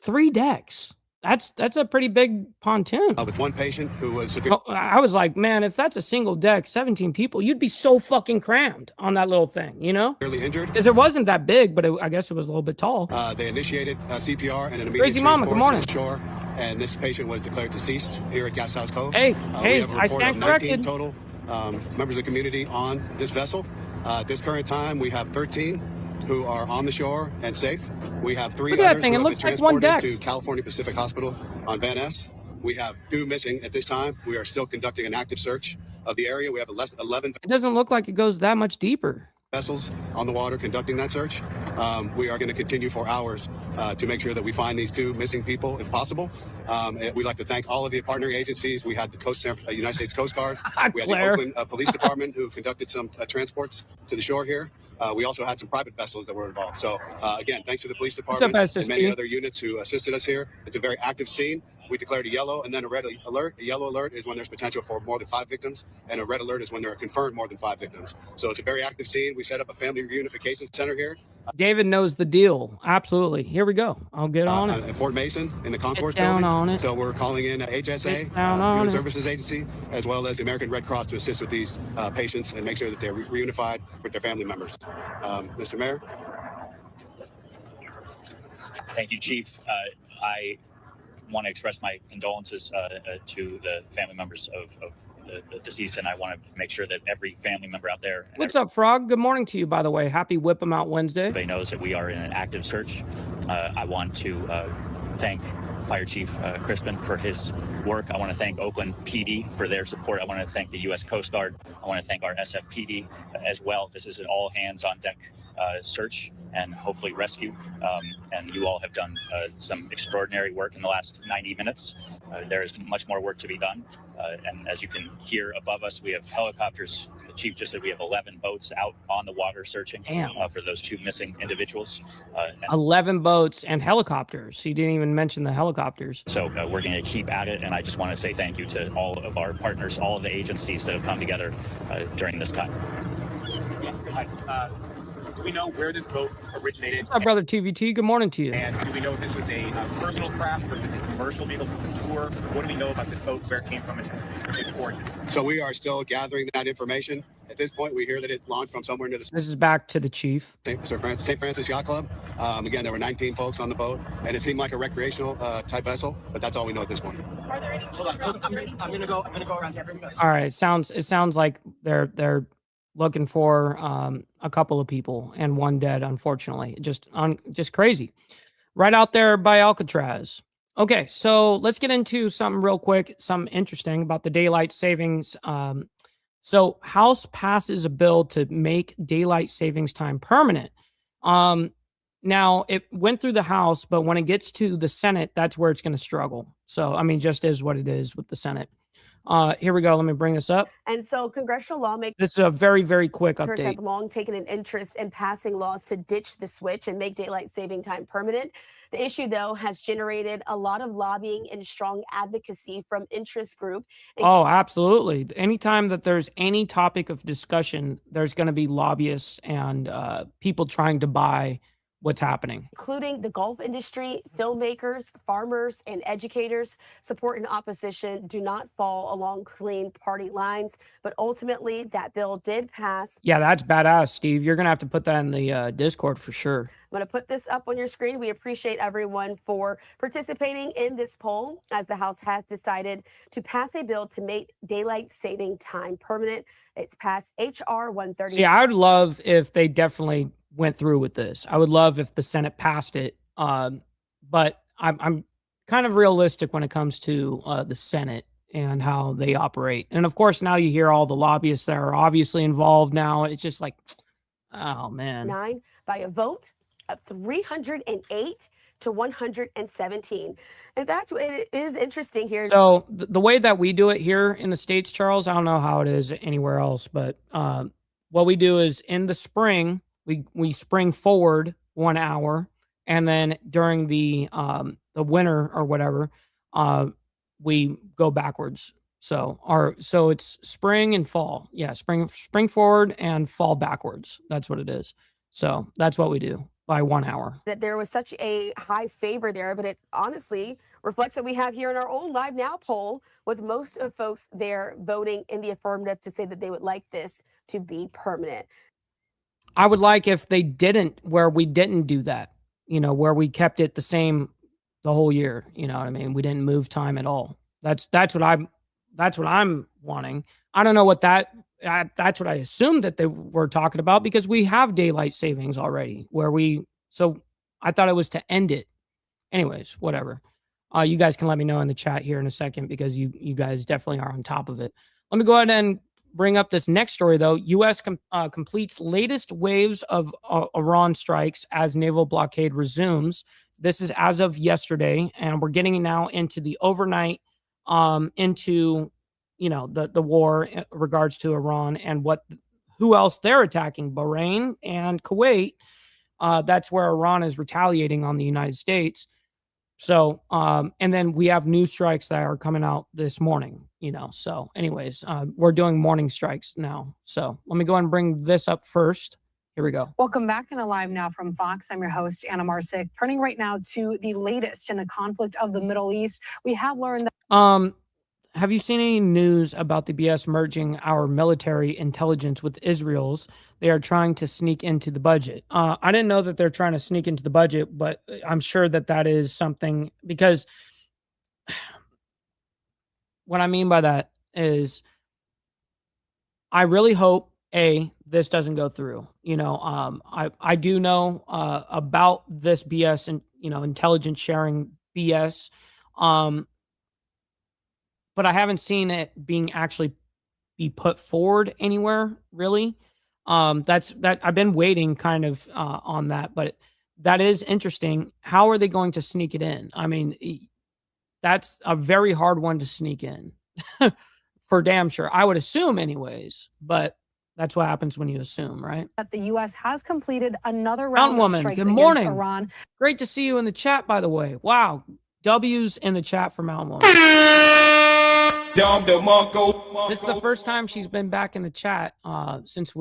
3 decks. That's a pretty big pontoon. With one patient who was I was like, man, if that's a single deck, 17 people, you'd be so fucking crammed on that little thing, you know? severely injured. Because it wasn't that big, but I guess it was a little bit tall. They initiated CPR and an immediate Crazy Mama, good transport morning. to the shore, and this patient was declared deceased here at Gas House Cove. Hey, we have a I report stand of 19 corrected. total members of the community on this vessel. At this current time, we have 13 who are on the shore and safe. We have 3 Look at that others thing. who It have looks been like one transported deck. to California Pacific Hospital on Van Ness. We have 2 missing at this time. We are still conducting an active search of the area. We have 11 It doesn't look like it goes that much deeper. vessels on the water conducting that search. We are going to continue for hours to make sure that we find these 2 missing people if possible. We'd like to thank all of the partnering agencies. We had the United States Coast Guard. We had the Oakland Police Department who conducted some transports to the shore here. We also had some private vessels that were involved. So again, thanks to the police department and many other units who assisted us here. It's a very active scene. We declared a yellow and then a red alert. A yellow alert is when there's potential for more than 5 victims, and a red alert is when there are confirmed more than 5 victims. So it's a very active scene. We set up a family reunification center here. David knows the deal. Absolutely. Here we go. I'll get on it. At Fort Mason in the concourse Get down building. on it. So we're calling in HSA, Get down on Human it. Services Agency, as well as the American Red Cross to assist with these patients and make sure that they're reunified with their family members. Mr. Mayor. Thank you, Chief. I want to express my condolences to the family members of the deceased, and I want to make sure that every family member out there. What's up, Frog? Good morning to you, by the way. Happy Whip 'em Out Wednesday. Everybody knows that we are in an active search. I want to thank Fire Chief Crispin for his work. I want to thank Oakland PD for their support. I want to thank the U.S. Coast Guard. I want to thank our SFPD as well. This is an all hands on deck search and hopefully rescue. And you all have done some extraordinary work in the last 90 minutes. There is much more work to be done. And as you can hear above us, we have helicopters. The chief just said we have 11 boats out on the water searching for those 2 missing individuals. 11 boats and helicopters. He didn't even mention the helicopters. So we're going to keep at it. And I just want to say thank you to all of our partners, all of the agencies that have come together during this time. Hi. Do we know where this boat originated? What's up, brother TVT? Good morning to you. And do we know if this was a personal craft or was it a commercial vehicle? Was it a tour? What do we know about this boat, where it came from, and its origin? So we are still gathering that information. At this point, we hear that it launched from somewhere near the This is back to the chief. St. Francis Yacht Club. Again, there were 19 folks on the boat, and it seemed like a recreational type vessel, but that's all we know at this point. Are there any? Hold on. I'm gonna go around here. All right. It sounds like they're looking for a couple of people and 1 dead, unfortunately. Just crazy. Right out there by Alcatraz. Okay, so let's get into something real quick, something interesting about the daylight savings. So House passes a bill to make daylight savings time permanent. Now, it went through the House, but when it gets to the Senate, that's where it's going to struggle. So, I mean, just is what it is with the Senate. Here we go. Let me bring this up. And so congressional lawmakers This is a very, very quick update. have long taken an interest in passing laws to ditch the switch and make daylight saving time permanent. The issue, though, has generated a lot of lobbying and strong advocacy from interest groups. Oh, absolutely. Anytime that there's any topic of discussion, there's going to be lobbyists and people trying to buy what's happening. Including the golf industry, filmmakers, farmers, and educators. Support and opposition do not fall along clean party lines, but ultimately that bill did pass. Yeah, that's badass, Steve. You're going to have to put that in the Discord for sure. I'm going to put this up on your screen. We appreciate everyone for participating in this poll, as the House has decided to pass a bill to make daylight saving time permanent. It's passed H.R. 130. See, I would love if they definitely went through with this. I would love if the Senate passed it. But I'm kind of realistic when it comes to the Senate and how they operate. And of course, now you hear all the lobbyists that are obviously involved now. It's just like, oh, man. 9 by a vote of 308 to 117. In fact, it is interesting here. So the way that we do it here in the States, Charles, I don't know how it is anywhere else, but what we do is in the spring, we spring forward 1 hour, and then during the winter or whatever, we go backwards. So it's spring and fall. Yeah, spring forward and fall backwards. That's what it is. So that's what we do by 1 hour. That there was such a high favor there, but it honestly reflects what we have here in our own Live Now poll, with most of folks there voting in the affirmative to say that they would like this to be permanent. I would like if they didn't, where we didn't do that, where we kept it the same the whole year. You know what I mean? We didn't move time at all. That's what I'm wanting. I don't know what that's what I assumed that they were talking about, because we have daylight savings already so I thought it was to end it. Anyways, whatever. You guys can let me know in the chat here in a second, because you guys definitely are on top of it. Let me go ahead and bring up this next story, though. U.S. completes latest waves of Iran strikes as naval blockade resumes. This is as of yesterday, and we're getting now into the overnight, into the war in regards to Iran and who else they're attacking. Bahrain and Kuwait. That's where Iran is retaliating on the United States. So, and then we have new strikes that are coming out this morning, So anyways, we're doing morning strikes now. So let me go ahead and bring this up first. Here we go. Welcome back in Alive Now from Fox. I'm your host, Anna Marsick. Turning right now to the latest in the conflict of the Middle East. We have learned that... Have you seen any news about the BS merging our military intelligence with Israel's? They are trying to sneak into the budget. I didn't know that they're trying to sneak into the budget, but I'm sure that is something, because what I mean by that is I really hope, this doesn't go through. I do know about this BS and, intelligence sharing BS. But I haven't seen it being actually be put forward anywhere, really. That's I've been waiting kind of on that, but that is interesting. How are they going to sneak it in? I mean, that's a very hard one to sneak in for damn sure. I would assume anyways, but that's what happens when you assume, right? That the U.S. has completed another round Mountain of strikes Woman, good morning. against Iran. Great to see you in the chat, by the way. Wow. W's in the chat for Mountain Woman. This is the first time she's been back in the chat since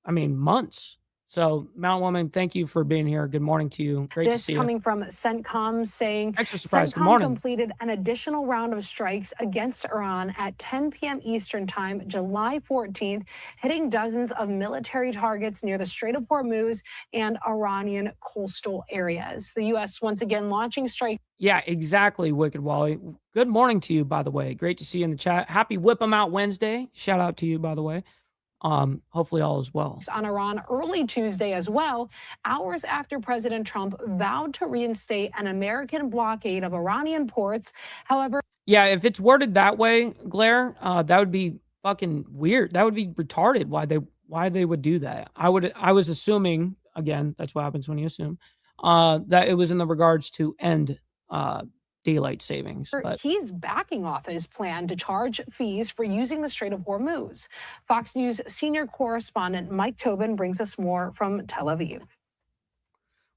months. So, Mountain Woman, thank you for being here. Good morning to you. Great to see you. This coming from CENTCOM saying CENTCOM completed an additional round of strikes against Iran at 10 p.m. Eastern Time, July 14th, hitting dozens of military targets near the Strait of Hormuz and Iranian coastal areas. The U.S. once again launching strikes. Yeah, exactly, Wicked Wally. Good morning to you, by the way. Great to see you in the chat. Happy Whip 'em Out Wednesday. Shout out to you, by the way. Hopefully all is well. On Iran early Tuesday as well, hours after President Trump vowed to reinstate an American blockade of Iranian ports. However, yeah, if it's worded that way, Blair, that would be fucking weird. That would be retarded. Why they would do that? I was assuming, again, that's what happens when you assume, that it was in the regards to end daylight savings. But he's backing off his plan to charge fees for using the Strait of Hormuz. Fox News senior correspondent Mike Tobin brings us more from Tel Aviv.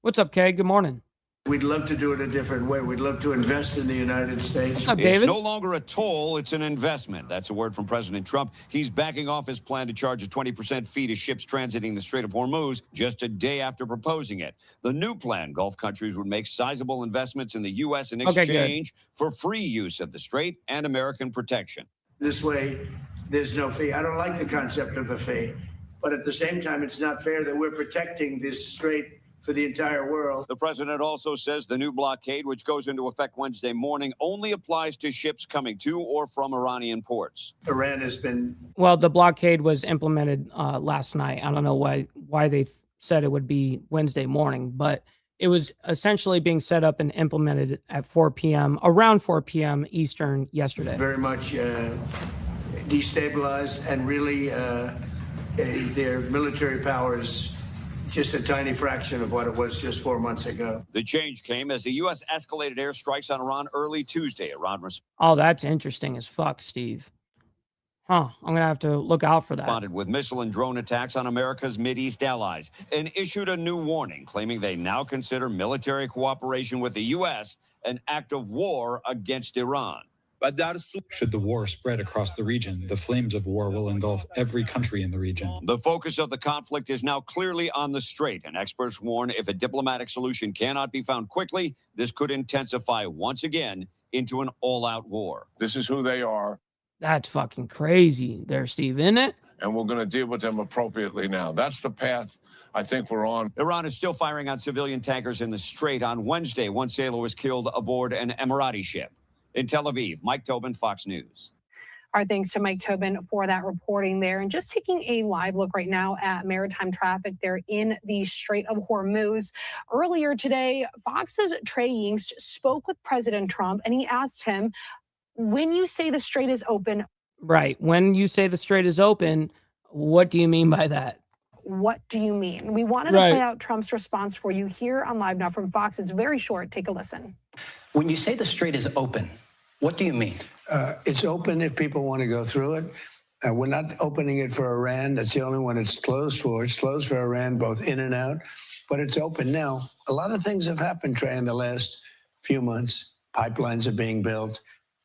What's up, Kay? Good morning. We'd love to do it a different way. We'd love to invest in the United States. What's up, David? It's no longer a toll, it's an investment. That's a word from President Trump. He's backing off his plan to charge a 20% fee to ships transiting the Strait of Hormuz just a day after proposing it. The new plan, Gulf countries would make sizable investments in the U.S. in exchange for free use of the strait and American protection. This way, there's no fee. I don't like the concept of a fee, but at the same time, it's not fair that we're protecting this strait for the entire world. The president also says the new blockade, which goes into effect Wednesday morning, only applies to ships coming to or from Iranian ports. Iran has been... Well, the blockade was implemented last night. I don't know why they said it would be Wednesday morning, but it was essentially being set up and implemented at 4 p.m., around 4 p.m. Eastern yesterday. Very much destabilized, and really their military powers just a tiny fraction of what it was just 4 months ago. The change came as the U.S. escalated airstrikes on Iran early Tuesday. Iran Oh, that's interesting as fuck, Steve. Huh, I'm going to have to look out for that. Responded with missile and drone attacks on America's Mideast allies and issued a new warning claiming they now consider military cooperation with the U.S. an act of war against Iran. Should the war spread across the region, the flames of war will engulf every country in the region. The focus of the conflict is now clearly on the Strait, and experts warn if a diplomatic solution cannot be found quickly, this could intensify once again into an all-out war. This is who they are. That's fucking crazy there, Steve, isn't it? And we're going to deal with them appropriately now. That's the path I think we're on. Iran is still firing on civilian tankers in the Strait. On Wednesday, one sailor was killed aboard an Emirati ship. In Tel Aviv, Mike Tobin, Fox News. Our thanks to Mike Tobin for that reporting there. And just taking a live look right now at maritime traffic there in the Strait of Hormuz. Earlier today, Fox's Trey Yingst spoke with President Trump, and he asked him, when you say the strait is open. Right. When you say the strait is open, what do you mean by that? What do you mean? We wanted to play out Trump's response for you here on Live Now from Fox. It's very short. Take a listen. When you say the strait is open, what do you mean? It's open if people want to go through it. We're not opening it for Iran. That's the only one it's closed for. It's closed for Iran, both in and out, but it's open now. A lot of things have happened, Trey, in the last few months. Pipelines are being built.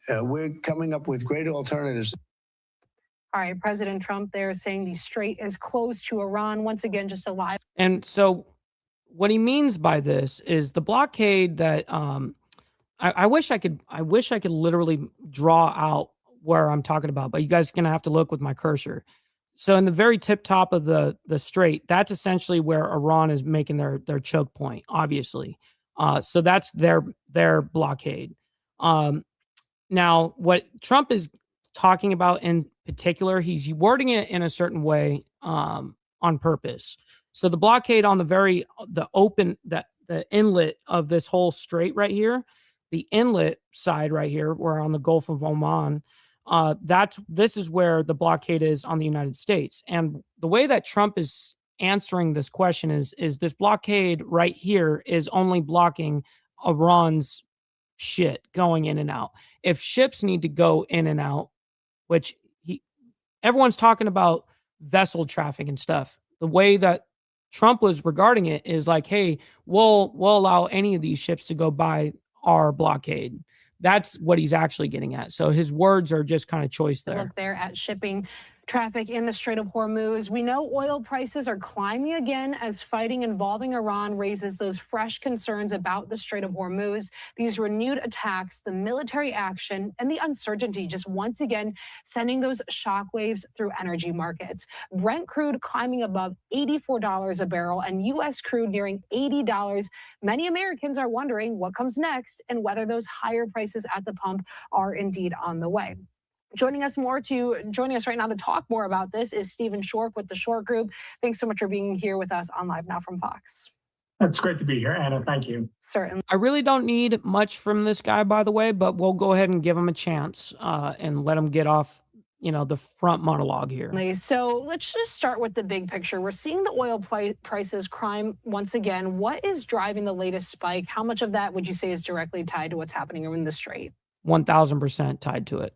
We're coming up with great alternatives. All right, President Trump there saying the strait is closed to Iran. Once again, just a live. And so what he means by this is the blockade that I wish I could literally draw out where I'm talking about, but you guys are gonna have to look with my cursor. So in the very tip top of the strait, that's essentially where Iran is making their choke point, obviously. So that's their blockade. Now, what Trump is talking about in particular, he's wording it in a certain way on purpose. So the blockade on the inlet of this whole strait right here, the inlet side right here, we're on the Gulf of Oman. This is where the blockade is on the United States. And the way that Trump is answering this question is this blockade right here is only blocking Iran's shit going in and out. If ships need to go in and out, which everyone's talking about vessel traffic and stuff, the way that Trump was regarding it is like, hey, we'll allow any of these ships to go by our blockade. That's what he's actually getting at. So his words are just kind of choice there. Look there at shipping traffic in the Strait of Hormuz. We know oil prices are climbing again as fighting involving Iran raises those fresh concerns about the Strait of Hormuz. These renewed attacks, the military action, and the uncertainty just once again sending those shockwaves through energy markets. Brent crude climbing above $84 a barrel and U.S. crude nearing $80. Many Americans are wondering what comes next and whether those higher prices at the pump are indeed on the way. Joining us right now to talk more about this is Stephen Schork with the Schork Group. Thanks so much for being here with us on Live Now from Fox. It's great to be here, Anna. Thank you. Certainly. I really don't need much from this guy, by the way, but we'll go ahead and give him a chance and let him get off, the front monologue here. So let's just start with the big picture. We're seeing the oil prices climb once again. What is driving the latest spike? How much of that would you say is directly tied to what's happening in the Strait? 1,000% tied to it.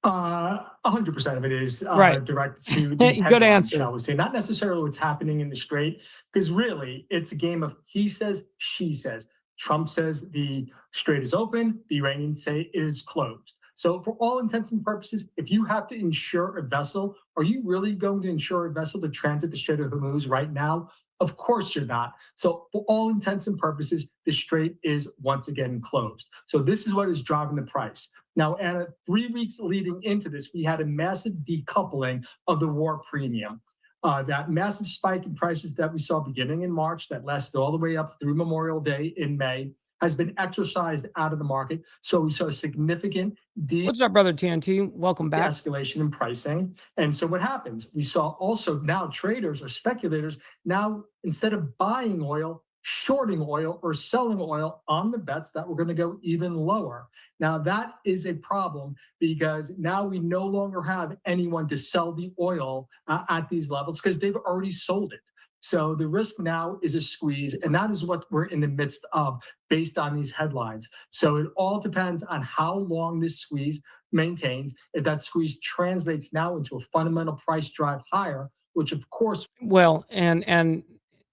100% of it is right. Direct to the Good answer. I would say not necessarily what's happening in the Strait, because really it's a game of he says, she says. Trump says the Strait is open, the Iranians say it is closed. So for all intents and purposes, if you have to insure a vessel, are you really going to insure a vessel to transit the Strait of Hormuz right now? Of course you're not. So for all intents and purposes, the Strait is once again closed. So this is what is driving the price. Now, Anna, 3 weeks leading into this, we had a massive decoupling of the war premium. That massive spike in prices that we saw beginning in March that lasted all the way up through Memorial Day in May has been exorcised out of the market. So we saw a significant What's up, brother TNT? Welcome back. Escalation in pricing. And so what happens? We saw also now traders or speculators now, instead of buying oil, shorting oil or selling oil on the bets that we're going to go even lower. Now that is a problem because now we no longer have anyone to sell the oil at these levels because they've already sold it. So the risk now is a squeeze, and that is what we're in the midst of based on these headlines. So it all depends on how long this squeeze maintains. If that squeeze translates now into a fundamental price drive higher, which of course... Well, and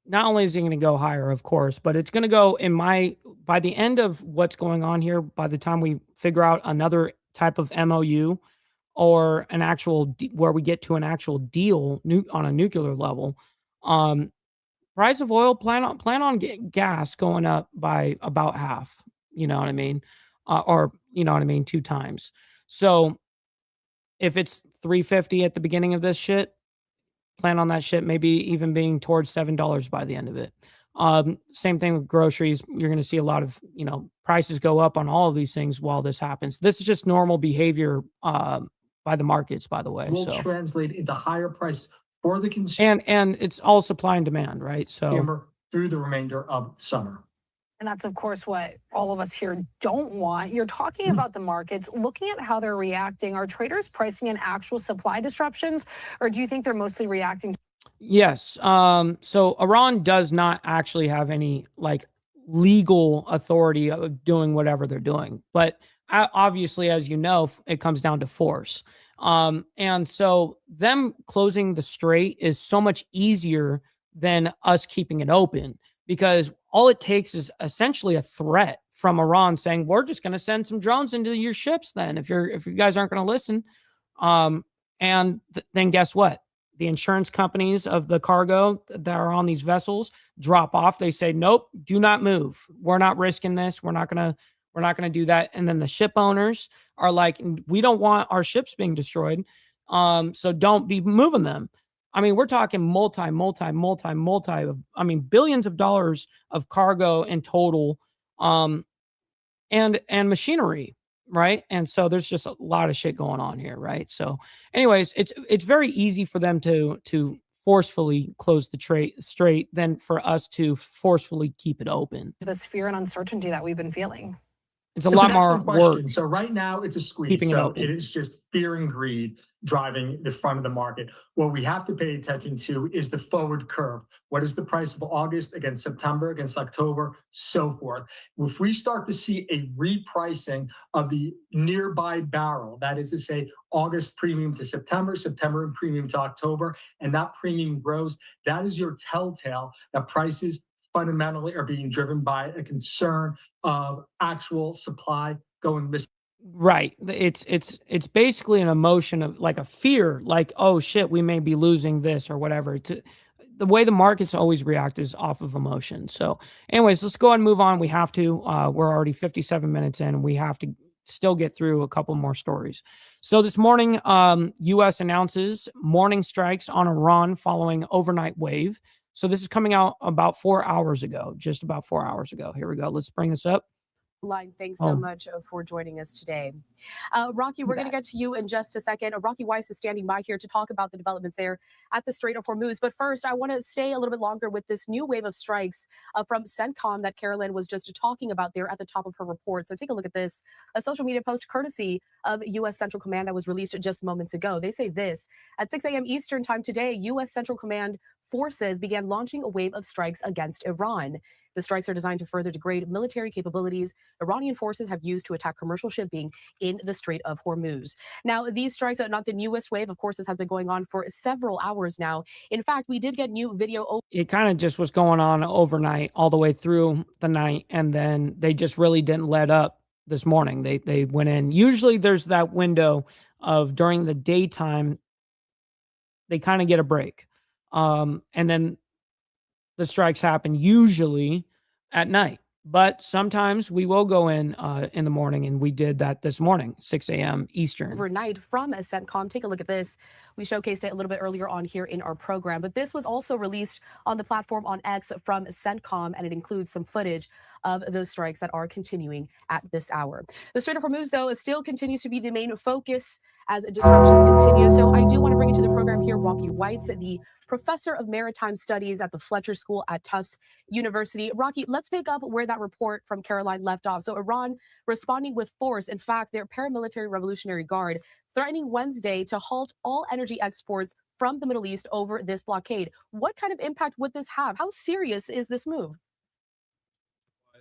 not only is it going to go higher, of course, but it's going to go by the end of what's going on here, by the time we figure out another type of MOU or an actual where we get to an actual deal on a nuclear level, price of oil plan on gas going up by about half. You know what I mean? Or you know what I mean, 2 times. So if it's 350 at the beginning of this shit, plan on that shit maybe even being towards $7 by the end of it. Same thing with groceries. You're going to see a lot of, prices go up on all of these things while this happens. This is just normal behavior by the markets, by the way. Will So translate into higher price for the consumer and it's all supply and demand, right? So through the remainder of summer. And that's, of course, what all of us here don't want. You're talking about the markets, looking at how they're reacting. Are traders pricing in actual supply disruptions, or do you think they're mostly reacting? Yes. So Iran does not actually have any legal authority of doing whatever they're doing. But obviously, as you know, it comes down to force. And so them closing the strait is so much easier than us keeping it open, because all it takes is essentially a threat from Iran saying, we're just going to send some drones into your ships then if you guys aren't going to listen. Then guess what? The insurance companies of the cargo that are on these vessels drop off. They say, nope, do not move. We're not risking this. We're not going to do that. And then the ship owners are like, we don't want our ships being destroyed. So don't be moving them. I mean, we're talking billions of dollars of cargo in total, and machinery, right? And so there's just a lot of shit going on here, right? So anyways, it's very easy for them to forcefully close the strait than for us to forcefully keep it open. This fear and uncertainty that we've been feeling. It's a lot more work. So right now it's a squeeze. Keeping it open. It is just fear and greed driving the front of the market. What we have to pay attention to is the forward curve. What is the price of August against September, against October, so forth. If we start to see a repricing of the nearby barrel, that is to say August premium to September, September and premium to October, and that premium grows, that is your telltale that prices fundamentally are being driven by a concern of actual supply going missing. Right. It's basically an emotion of like a fear, like, oh shit, we may be losing this or whatever. The way the markets always react is off of emotion. So anyways, let's go ahead and move on. We have to. We're already 57 minutes in, and we have to still get through a couple more stories. So this morning, U.S. announces morning strikes on Iran following overnight wave. So this is coming out about 4 hours ago, just about 4 hours ago. Here we go. Let's bring this up. Thanks so much for joining us today. Rocky, we're going to get to you in just a second. Rocky Weiss is standing by here to talk about the developments there at the Strait of Hormuz. But first, I want to stay a little bit longer with this new wave of strikes from CENTCOM that Carolyn was just talking about there at the top of her report. So take a look at this. A social media post courtesy of U.S. Central Command that was released just moments ago. They say this: at 6 a.m. Eastern time today, U.S. Central Command forces began launching a wave of strikes against Iran. The strikes are designed to further degrade military capabilities Iranian forces have used to attack commercial shipping in the Strait of Hormuz. Now, these strikes are not the newest wave. Of course, this has been going on for several hours now. In fact, we did get new video. It kind of just was going on overnight all the way through the night, and then they just really didn't let up this morning. They went in. Usually there's that window of during the daytime, they kind of get a break. And then the strikes happen usually at night, but sometimes we will go in the morning, and we did that this morning, 6 a.m. Eastern. Overnight from CENTCOM. Take a look at this. We showcased it a little bit earlier on here in our program, but this was also released on the platform on X from CENTCOM, and it includes some footage of those strikes that are continuing at this hour. The Strait of Hormuz, though, still continues to be the main focus as disruptions continue. So I do want to bring into the program here Rocky Weiss, the professor of maritime studies at the Fletcher School at Tufts University. Rocky, let's pick up where that report from Caroline left off. So Iran responding with force. In fact, their paramilitary Revolutionary Guard threatening Wednesday to halt all energy exports from the Middle East over this blockade. What kind of impact would this have? How serious is this move?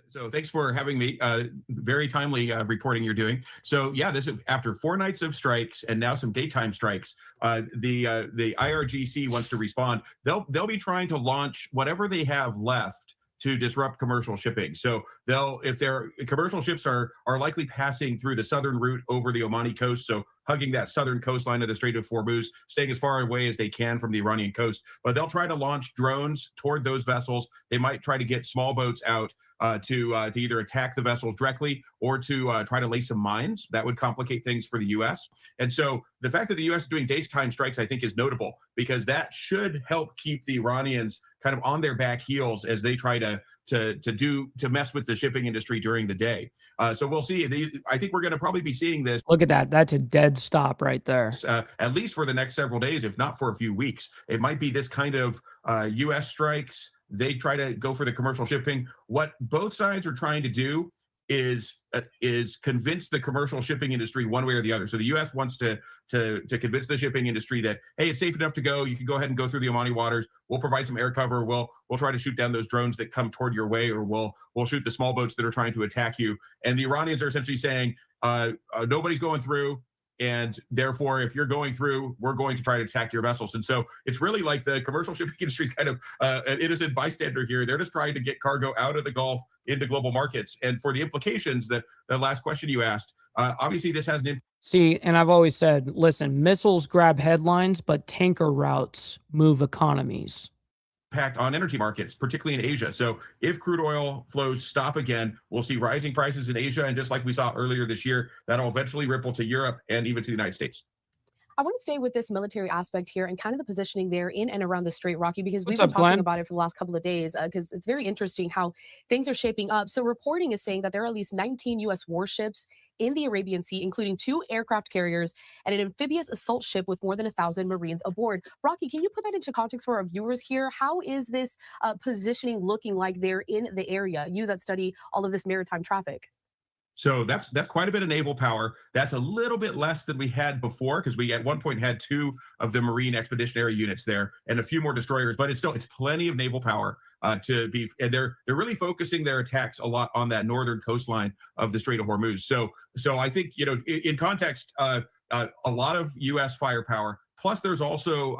So thanks for having me. Very timely reporting you're doing. So yeah, this is after 4 nights of strikes and now some daytime strikes. The IRGC wants to respond. They'll be trying to launch whatever they have left to disrupt commercial shipping. So if their commercial ships are likely passing through the southern route over the Omani coast, so hugging that southern coastline of the Strait of Hormuz, staying as far away as they can from the Iranian coast. But they'll try to launch drones toward those vessels. They might try to get small boats out to either attack the vessels directly or to try to lay some mines. That would complicate things for the U.S. And so the fact that the U.S. is doing daytime strikes, I think, is notable because that should help keep the Iranians kind of on their back heels as they try to mess with the shipping industry during the day. So we'll see. I think we're going to probably be seeing this. Look at that. That's a dead stop right there. At least for the next several days, if not for a few weeks. It might be this kind of U.S. strikes. They try to go for the commercial shipping. What both sides are trying to do is convince the commercial shipping industry one way or the other. So the U.S. wants to convince the shipping industry that, hey, it's safe enough to go. You can go ahead and go through the Omani waters. We'll provide some air cover. We'll try to shoot down those drones that come toward your way, or we'll shoot the small boats that are trying to attack you. And the Iranians are essentially saying, nobody's going through. And therefore, if you're going through, we're going to try to attack your vessels. And so it's really like the commercial shipping industry is kind of an innocent bystander here. They're just trying to get cargo out of the Gulf into global markets. And for the implications, that the last question you asked, obviously this has an impact. See, and I've always said, listen, missiles grab headlines, but tanker routes move economies. On energy markets, particularly in Asia. So if crude oil flows stop again, we'll see rising prices in Asia. And just like we saw earlier this year, that'll eventually ripple to Europe and even to the United States. I want to stay with this military aspect here and kind of the positioning there in and around the Strait, Rocky, because we've What's been up, talking Glenn? about it for the last couple of days because it's very interesting how things are shaping up. So reporting is saying that there are at least 19 U.S. warships in the Arabian Sea, including 2 aircraft carriers and an amphibious assault ship with more than 1,000 Marines aboard. Rocky, can you put that into context for our viewers here? How is this positioning looking like there in the area, you that study all of this maritime traffic? So that's quite a bit of naval power. That's a little bit less than we had before, because we at one point had 2 of the Marine Expeditionary Units there and a few more destroyers, but it's plenty of naval power to be. And they're really focusing their attacks a lot on that northern coastline of the Strait of Hormuz. So I think, in context, a lot of U.S. firepower. Plus, there's also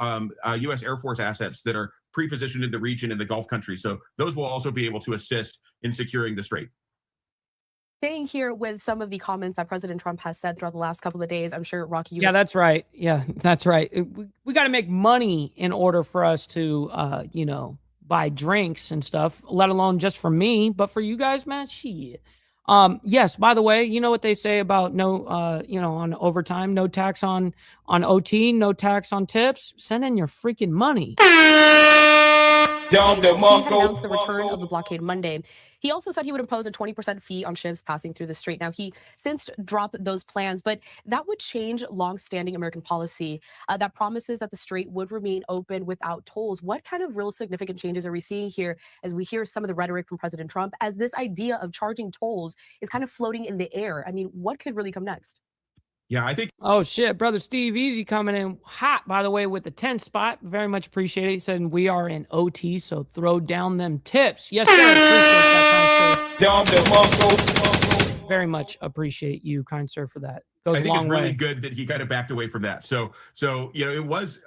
U.S. Air Force assets that are pre-positioned in the region in the Gulf countries. So those will also be able to assist in securing the strait. Staying here with some of the comments that President Trump has said throughout the last couple of days, I'm sure, Rocky, Yeah, that's right. Yeah, that's right. We got to make money in order for us to, buy drinks and stuff, let alone just for me, but for you guys, man, shit. Yes, by the way, you know what they say about on overtime, no tax on OT, no tax on tips. Send in your freaking money. He had announced the return of the blockade Monday. He also said he would impose a 20% fee on ships passing through the strait. Now, he since dropped those plans, but that would change longstanding American policy that promises that the strait would remain open without tolls. What kind of real significant changes are we seeing here as we hear some of the rhetoric from President Trump as this idea of charging tolls is kind of floating in the air? I mean, what could really come next? Yeah, I think. Oh, shit. Brother Steve Easy coming in hot, by the way, with the 10 spot. Very much appreciate it. He said, we are in OT, so throw down them tips. Yes, sir. Appreciate that, kind sir. Very much appreciate you, kind sir, for that. Goes I think a long it's really way. good that he kind of backed away from that. So it was.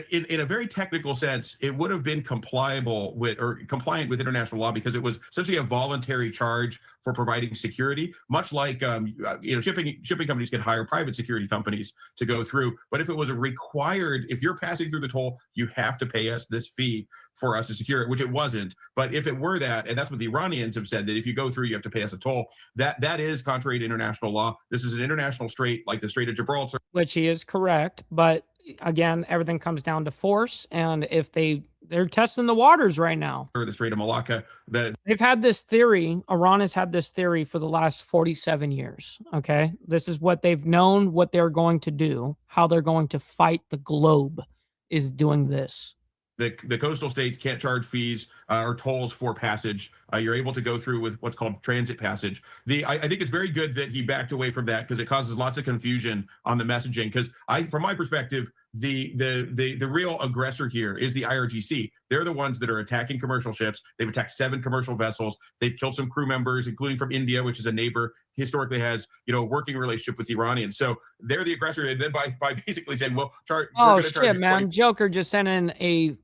In a very technical sense, it would have been compliant with international law because it was essentially a voluntary charge for providing security, much like shipping companies can hire private security companies to go through. But if it was a required, if you're passing through the toll, you have to pay us this fee for us to secure it, which it wasn't. But if it were that, and that's what the Iranians have said, that if you go through, you have to pay us a toll. That is contrary to international law. This is an international strait, like the Strait of Gibraltar, Which he is correct, but again, everything comes down to force, and if they're testing the waters right now. or the Strait of Malacca. They've had this theory, Iran has had this theory for the last 47 years, okay? This is what they've known, what they're going to do, how they're going to fight the globe is doing this. The coastal states can't charge fees or tolls for passage. You're able to go through with what's called transit passage. I think it's very good that he backed away from that because it causes lots of confusion on the messaging. Because from my perspective, the real aggressor here is the IRGC. They're the ones that are attacking commercial ships. They've attacked 7 commercial vessels. They've killed some crew members, including from India, which is a neighbor, historically has a working relationship with the Iranians. So they're the aggressor. And then by basically saying, well, Oh shit, man! Joker just sent in a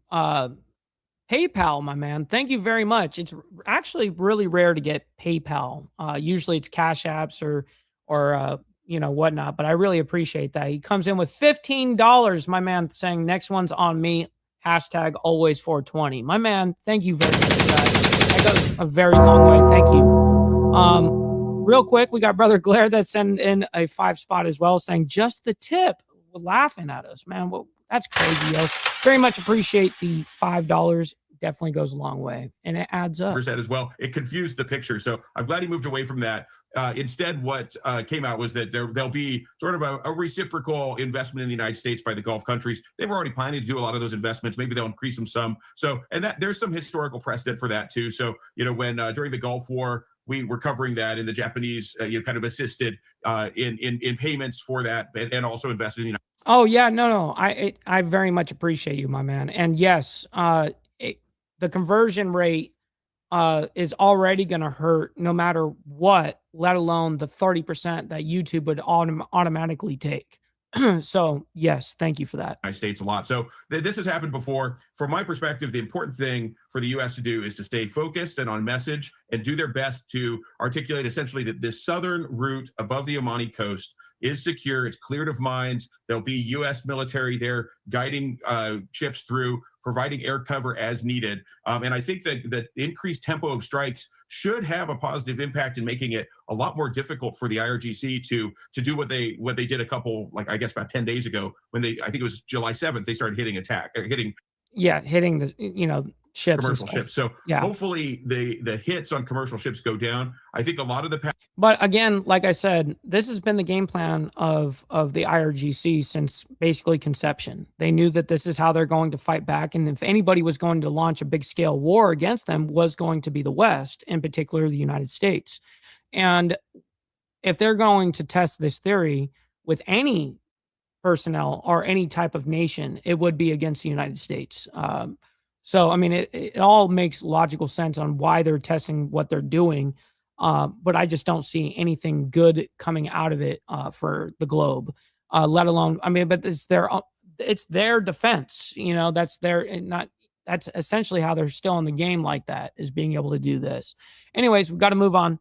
PayPal, my man. Thank you very much. It's actually really rare to get PayPal. Usually it's Cash Apps or whatnot. But I really appreciate that. He comes in with $15, my man, saying next one's on me. Hashtag always 420. My man, thank you very much for that. That goes a very long way. Thank you. Real quick, we got Brother Glare that sent in a 5 spot as well, saying just the tip. Laughing at us, man. Well, that's crazy, yo. Very much appreciate the $5. Definitely goes a long way, and it adds up. As well, it confused the picture, so I'm glad he moved away from that. Instead, what came out was that there'll be sort of a reciprocal investment in the United States by the Gulf countries. They were already planning to do a lot of those investments. Maybe they'll increase them some. So, and that there's some historical precedent for that too. So, when during the Gulf War, we were covering that, and the Japanese kind of assisted in payments for that, and also invested in the United States. Oh yeah, no. I very much appreciate you, my man. And yes, the conversion rate is already going to hurt no matter what, let alone the 30% that YouTube would automatically take. So yes, thank you for that. United States a lot. So this has happened before. From my perspective, the important thing for the U.S. to do is to stay focused and on message and do their best to articulate essentially that this southern route above the Omani coast is secure. It's cleared of mines. There'll be U.S. military there guiding ships through, providing air cover as needed. And I think that the increased tempo of strikes should have a positive impact in making it a lot more difficult for the IRGC to do what they did a couple, like I guess about 10 days ago when I think it was July 7th, they started hitting the ships, commercial ships. So yeah, hopefully the hits on commercial ships go down. I think a lot of the but again, like I said, this has been the game plan of the IRGC since basically conception. They knew that this is how they're going to fight back, and if anybody was going to launch a big scale war against them, was going to be the West, in particular the United States. And if they're going to test this theory with any personnel or any type of nation, it would be against the United States. So, I mean, it all makes logical sense on why they're testing what they're doing. But I just don't see anything good coming out of it for the globe, let alone, I mean, but it's their defense, that's essentially how they're still in the game like that, is being able to do this. Anyways, we've got to move on.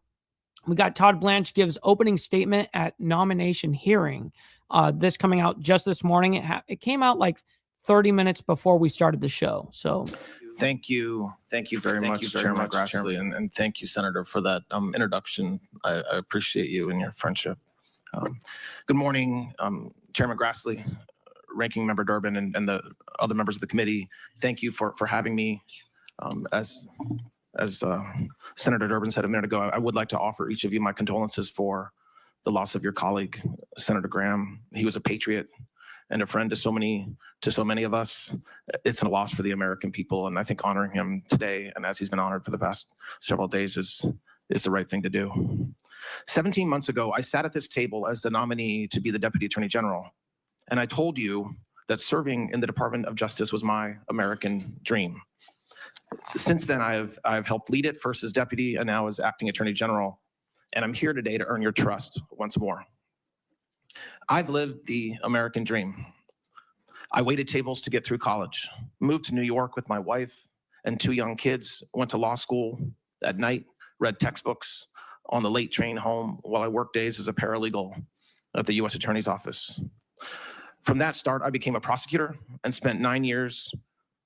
We got Todd Blanche gives opening statement at nomination hearing. This coming out just this morning. It came out like 30 minutes before we started the show. So thank you very much, Chairman Grassley, and thank you, Senator, for that introduction. I appreciate you and your friendship. Good morning, Chairman Grassley, Ranking Member Durbin, and the other members of the committee. Thank you for having me. As Senator Durbin said a minute ago, I would like to offer each of you my condolences for the loss of your colleague, Senator Graham. He was a patriot and a friend to so many of us. It's a loss for the American people, and I think honoring him today, and as he's been honored for the past several days, is the right thing to do. 17 months ago, I sat at this table as the nominee to be the Deputy Attorney General, and I told you that serving in the Department of Justice was my American dream. Since then, I've helped lead it, first as deputy and now as acting Attorney General, and I'm here today to earn your trust once more. I've lived the American dream. I waited tables to get through college, moved to New York with my wife and 2 young kids, went to law school at night, read textbooks on the late train home while I worked days as a paralegal at the U.S. Attorney's Office. From that start, I became a prosecutor and spent 9 years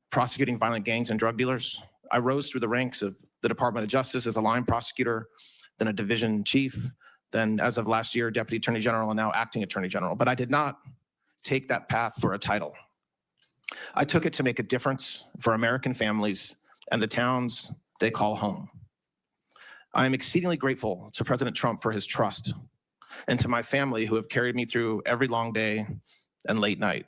prosecuting violent gangs and drug dealers. I rose through the ranks of the Department of Justice as a line prosecutor, then a division chief, then as of last year, Deputy Attorney General, and now Acting Attorney General. But I did not take that path for a title. I took it to make a difference for American families and the towns they call home. I am exceedingly grateful to President Trump for his trust, and to my family who have carried me through every long day and late night.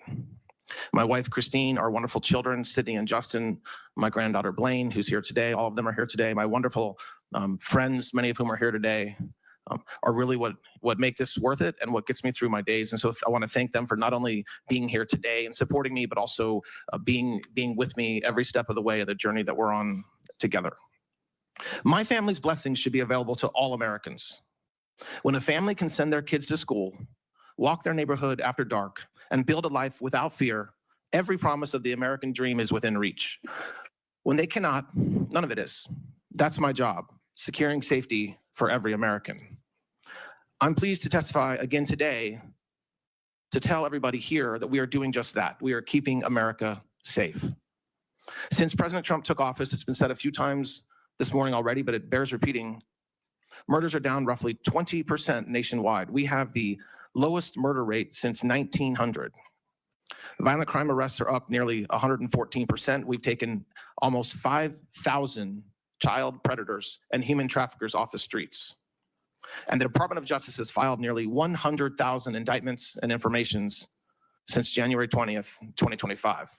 My wife, Christine, our wonderful children, Sydney and Justin, my granddaughter, Blaine, who's here today. All of them are here today. My wonderful friends, many of whom are here today, are really what make this worth it and what gets me through my days. And so I want to thank them for not only being here today and supporting me, but also being with me every step of the way of the journey that we're on together. My family's blessings should be available to all Americans. When a family can send their kids to school, walk their neighborhood after dark, and build a life without fear, every promise of the American dream is within reach. When they cannot, none of it is. That's my job, securing safety for every American. I'm pleased to testify again today to tell everybody here that we are doing just that. We are keeping America safe. Since President Trump took office, it's been said a few times this morning already, but it bears repeating. Murders are down roughly 20% nationwide. We have the lowest murder rate since 1900. Violent crime arrests are up nearly 114%. We've taken almost 5,000 child predators and human traffickers off the streets. And the Department of Justice has filed nearly 100,000 indictments and informations since January 20th, 2025.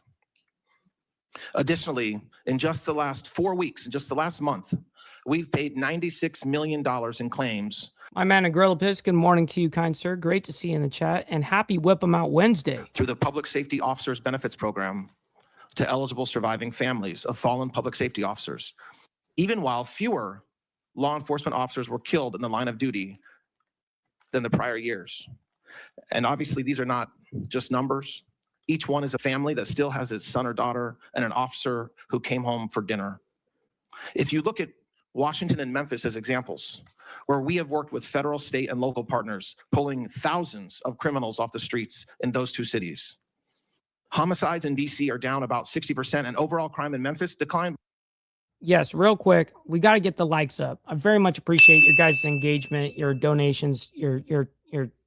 Additionally, in just the last 4 weeks, in just the last month, we've paid $96 million in claims. My man, Agrilla Piss, good morning to you, kind sir. Great to see you in the chat, and happy Whip 'em Out Wednesday. Through the Public Safety Officers Benefits Program to eligible surviving families of fallen public safety officers, even while fewer law enforcement officers were killed in the line of duty than the prior years. And obviously, these are not just numbers. Each one is a family that still has its son or daughter and an officer who came home for dinner. If you look at Washington and Memphis as examples, where we have worked with federal, state, and local partners, pulling thousands of criminals off the streets in those two cities. Homicides in DC are down about 60%, and overall crime in Memphis declined. Yes, real quick, we got to get the likes up. I very much appreciate your guys' engagement, your donations, your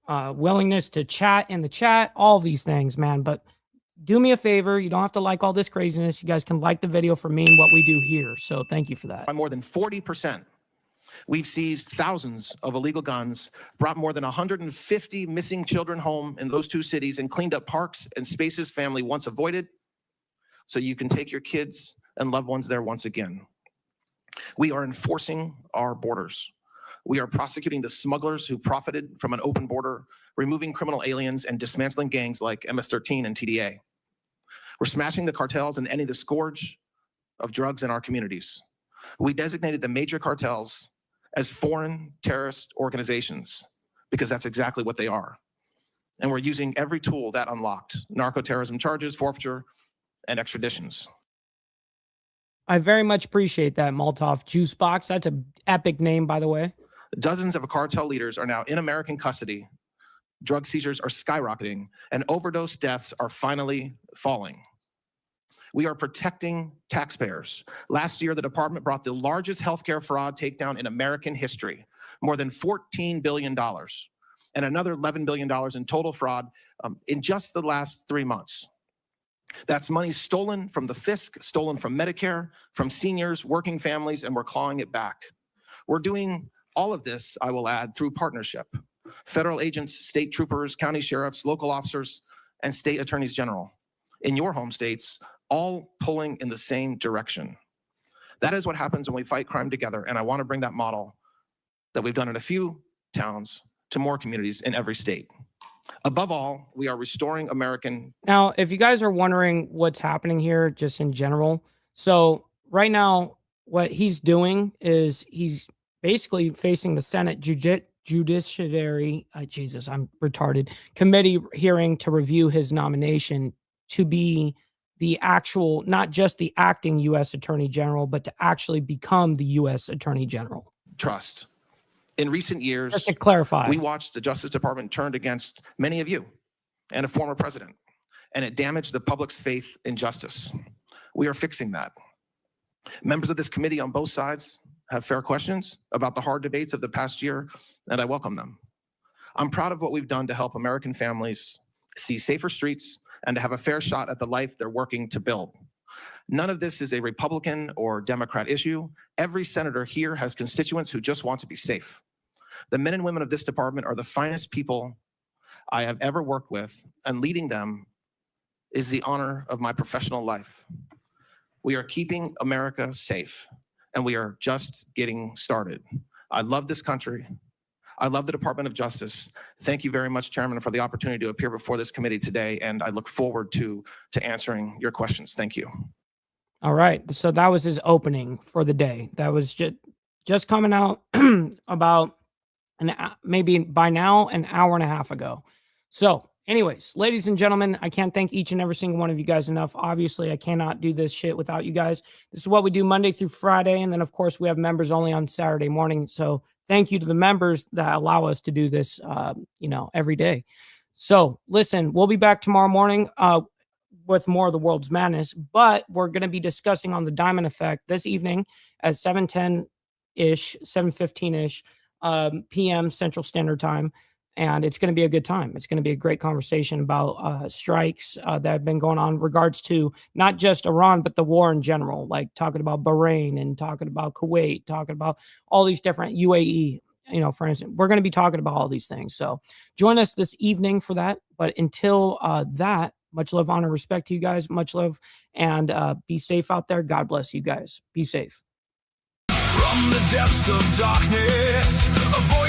willingness to chat in the chat, all these things, man. But do me a favor, you don't have to like all this craziness. You guys can like the video for me and what we do here. So thank you for that. By more than 40%. We've seized thousands of illegal guns, brought more than 150 missing children home in those two cities, and cleaned up parks and spaces family once avoided, so you can take your kids and loved ones there once again. We are enforcing our borders. We are prosecuting the smugglers who profited from an open border, removing criminal aliens, and dismantling gangs like MS-13 and TDA. We're smashing the cartels and ending the scourge of drugs in our communities. We designated the major cartels as foreign terrorist organizations because that's exactly what they are. And we're using every tool that unlocked: narco-terrorism charges, forfeiture, and extraditions. I very much appreciate that, Molotov Juice Box. That's an epic name, by the way. Dozens of cartel leaders are now in American custody. Drug seizures are skyrocketing, and overdose deaths are finally falling. We are protecting taxpayers. Last year, the department brought the largest healthcare fraud takedown in American history, more than $14 billion, and another $11 billion in total fraud in just the last 3 months. That's money stolen from the fisc, stolen from Medicare, from seniors, working families, and we're clawing it back. We're doing all of this, I will add, through partnership. Federal agents, state troopers, county sheriffs, local officers, and state attorneys general in your home states, all pulling in the same direction. That is what happens when we fight crime together, and I want to bring that model that we've done in a few towns to more communities in every state. Above all, we are restoring American. Now, if you guys are wondering what's happening here, just in general, so right now, what he's doing is he's basically facing the Senate Judiciary, Jesus, I'm retarded, committee hearing to review his nomination to be the actual, not just the acting U.S. Attorney General, but to actually become the U.S. Attorney General. Trust. In recent years, just to clarify, we watched the Justice Department turned against many of you and a former president, and it damaged the public's faith in justice. We are fixing that. Members of this committee on both sides have fair questions about the hard debates of the past year, and I welcome them. I'm proud of what we've done to help American families see safer streets and to have a fair shot at the life they're working to build. None of this is a Republican or Democrat issue. Every senator here has constituents who just want to be safe. The men and women of this department are the finest people I have ever worked with, and leading them is the honor of my professional life. We are keeping America safe, and we are just getting started. I love this country. I love the Department of Justice. Thank you very much, Chairman, for the opportunity to appear before this committee today, and I look forward to answering your questions. Thank you. All right, so that was his opening for the day. That was just coming out about maybe by now an hour and a half ago. So Anyways, ladies and gentlemen, I can't thank each and every single one of you guys enough. Obviously, I cannot do this shit without you guys. This is what we do Monday through Friday. And then, of course, we have members only on Saturday morning. So thank you to the members that allow us to do this, every day. So listen, we'll be back tomorrow morning with more of the world's madness, but we're going to be discussing on the diamond effect this evening at 7:10-ish, 7:15-ish p.m. Central Standard Time. And it's going to be a good time. It's going to be a great conversation about strikes that have been going on in regards to not just Iran, but the war in general, like talking about Bahrain and talking about Kuwait, talking about all these different UAE, for instance. We're going to be talking about all these things. So join us this evening for that. But until that, much love, honor, respect to you guys. Much love, and be safe out there. God bless you guys. Be safe. From the depths of darkness, a voice